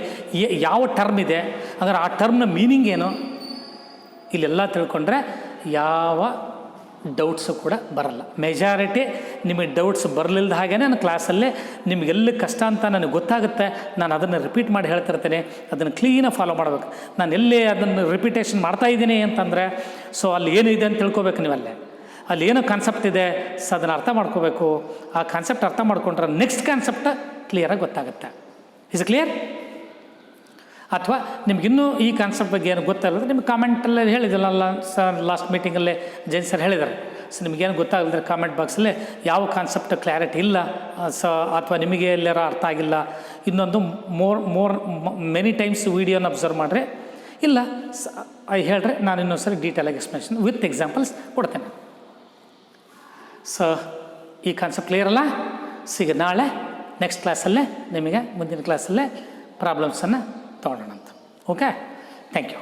ಯಾವ ಟರ್ಮ್ ಇದೆ, ಅಂದರೆ ಆ ಟರ್ಮ್ನ ಮೀನಿಂಗ್ ಏನು, ಇಲ್ಲೆಲ್ಲ ತಿಳ್ಕೊಂಡ್ರೆ ಯಾವ ಡೌಟ್ಸು ಕೂಡ ಬರಲ್ಲ. ಮೆಜಾರಿಟಿ ನಿಮಗೆ ಡೌಟ್ಸ್ ಬರಲಿಲ್ಲದ ಹಾಗೇ ನಾನು ಕ್ಲಾಸಲ್ಲೇ ನಿಮಗೆಲ್ಲಿ ಕಷ್ಟ ಅಂತ ನನಗೆ ಗೊತ್ತಾಗುತ್ತೆ, ನಾನು ಅದನ್ನು ರಿಪೀಟ್ ಮಾಡಿ ಹೇಳ್ತಿರ್ತೇನೆ. ಅದನ್ನು ಕ್ಲೀನಾಗಿ ಫಾಲೋ ಮಾಡಬೇಕು. ನಾನು ಎಲ್ಲಿ ಅದನ್ನು ರಿಪಿಟೇಷನ್ ಮಾಡ್ತಾಯಿದ್ದೀನಿ ಅಂತಂದರೆ ಸೊ ಅಲ್ಲಿ ಏನಿದೆ ಅಂತ ತಿಳ್ಕೊಬೇಕು. ನೀವು ಅಲ್ಲಿ ಏನೋ ಕಾನ್ಸೆಪ್ಟ್ ಇದೆ, ಸೊ ಅದನ್ನು ಅರ್ಥ ಮಾಡ್ಕೋಬೇಕು. ಆ ಕಾನ್ಸೆಪ್ಟ್ ಅರ್ಥ ಮಾಡ್ಕೊಂಡ್ರೆ ನೆಕ್ಸ್ಟ್ ಕಾನ್ಸೆಪ್ಟ್ ಕ್ಲಿಯರಾಗಿ ಗೊತ್ತಾಗುತ್ತೆ. Is clear? ಅಥವಾ ನಿಮಗಿನ್ನೂ ಈ ಕಾನ್ಸೆಪ್ಟ್ ಬಗ್ಗೆ ಏನು ಗೊತ್ತಾಗಲ್ಲ, ನಿಮ್ಗೆ ಕಾಮೆಂಟಲ್ಲೇ ಹೇಳಿದ್ರಲ್ಲ ಸರ್, ಲಾಸ್ಟ್ ಮೀಟಿಂಗಲ್ಲೇ ಜೈನ್ ಸರ್ ಹೇಳಿದ್ದಾರೆ. ಸೊ ನಿಮಗೇನು ಗೊತ್ತಾಗಲಿದ್ರೆ ಕಾಮೆಂಟ್ ಬಾಕ್ಸಲ್ಲೇ ಯಾವ ಕಾನ್ಸೆಪ್ಟ್ ಕ್ಲಾರಿಟಿ ಇಲ್ಲ ಸೊ ಅಥವಾ ನಿಮಗೆ ಎಲ್ಲಾರ ಅರ್ಥ ಆಗಿಲ್ಲ, ಇನ್ನೊಂದು ಮೆನಿ ಟೈಮ್ಸ್ ವೀಡಿಯೋನ ಅಬ್ಸರ್ವ್ ಮಾಡಿರಿ. ಇಲ್ಲ ಹೇಳ್ರಿ, ನಾನು ಇನ್ನೊಂದು ಸರಿ ಡೀಟೇಲಾಗಿ ಎಕ್ಸ್ಪ್ಲನೇಷನ್ ವಿತ್ ಎಕ್ಸಾಂಪಲ್ಸ್ ಕೊಡ್ತೇನೆ. ಸೊ ಈ ಕಾನ್ಸೆಪ್ಟ್ ಕ್ಲಿಯರ್ ಅಲ್ಲ? ಸಿಗ ನಾಳೆ ನೆಕ್ಸ್ಟ್ ಕ್ಲಾಸಲ್ಲೇ ನಿಮಗೆ ಮುಂದಿನ ಕ್ಲಾಸಲ್ಲೇ ಪ್ರಾಬ್ಲಮ್ಸನ್ನು ತೊಗೊಳ್ಳೋಣ ಅಂತ. Okay, thank you.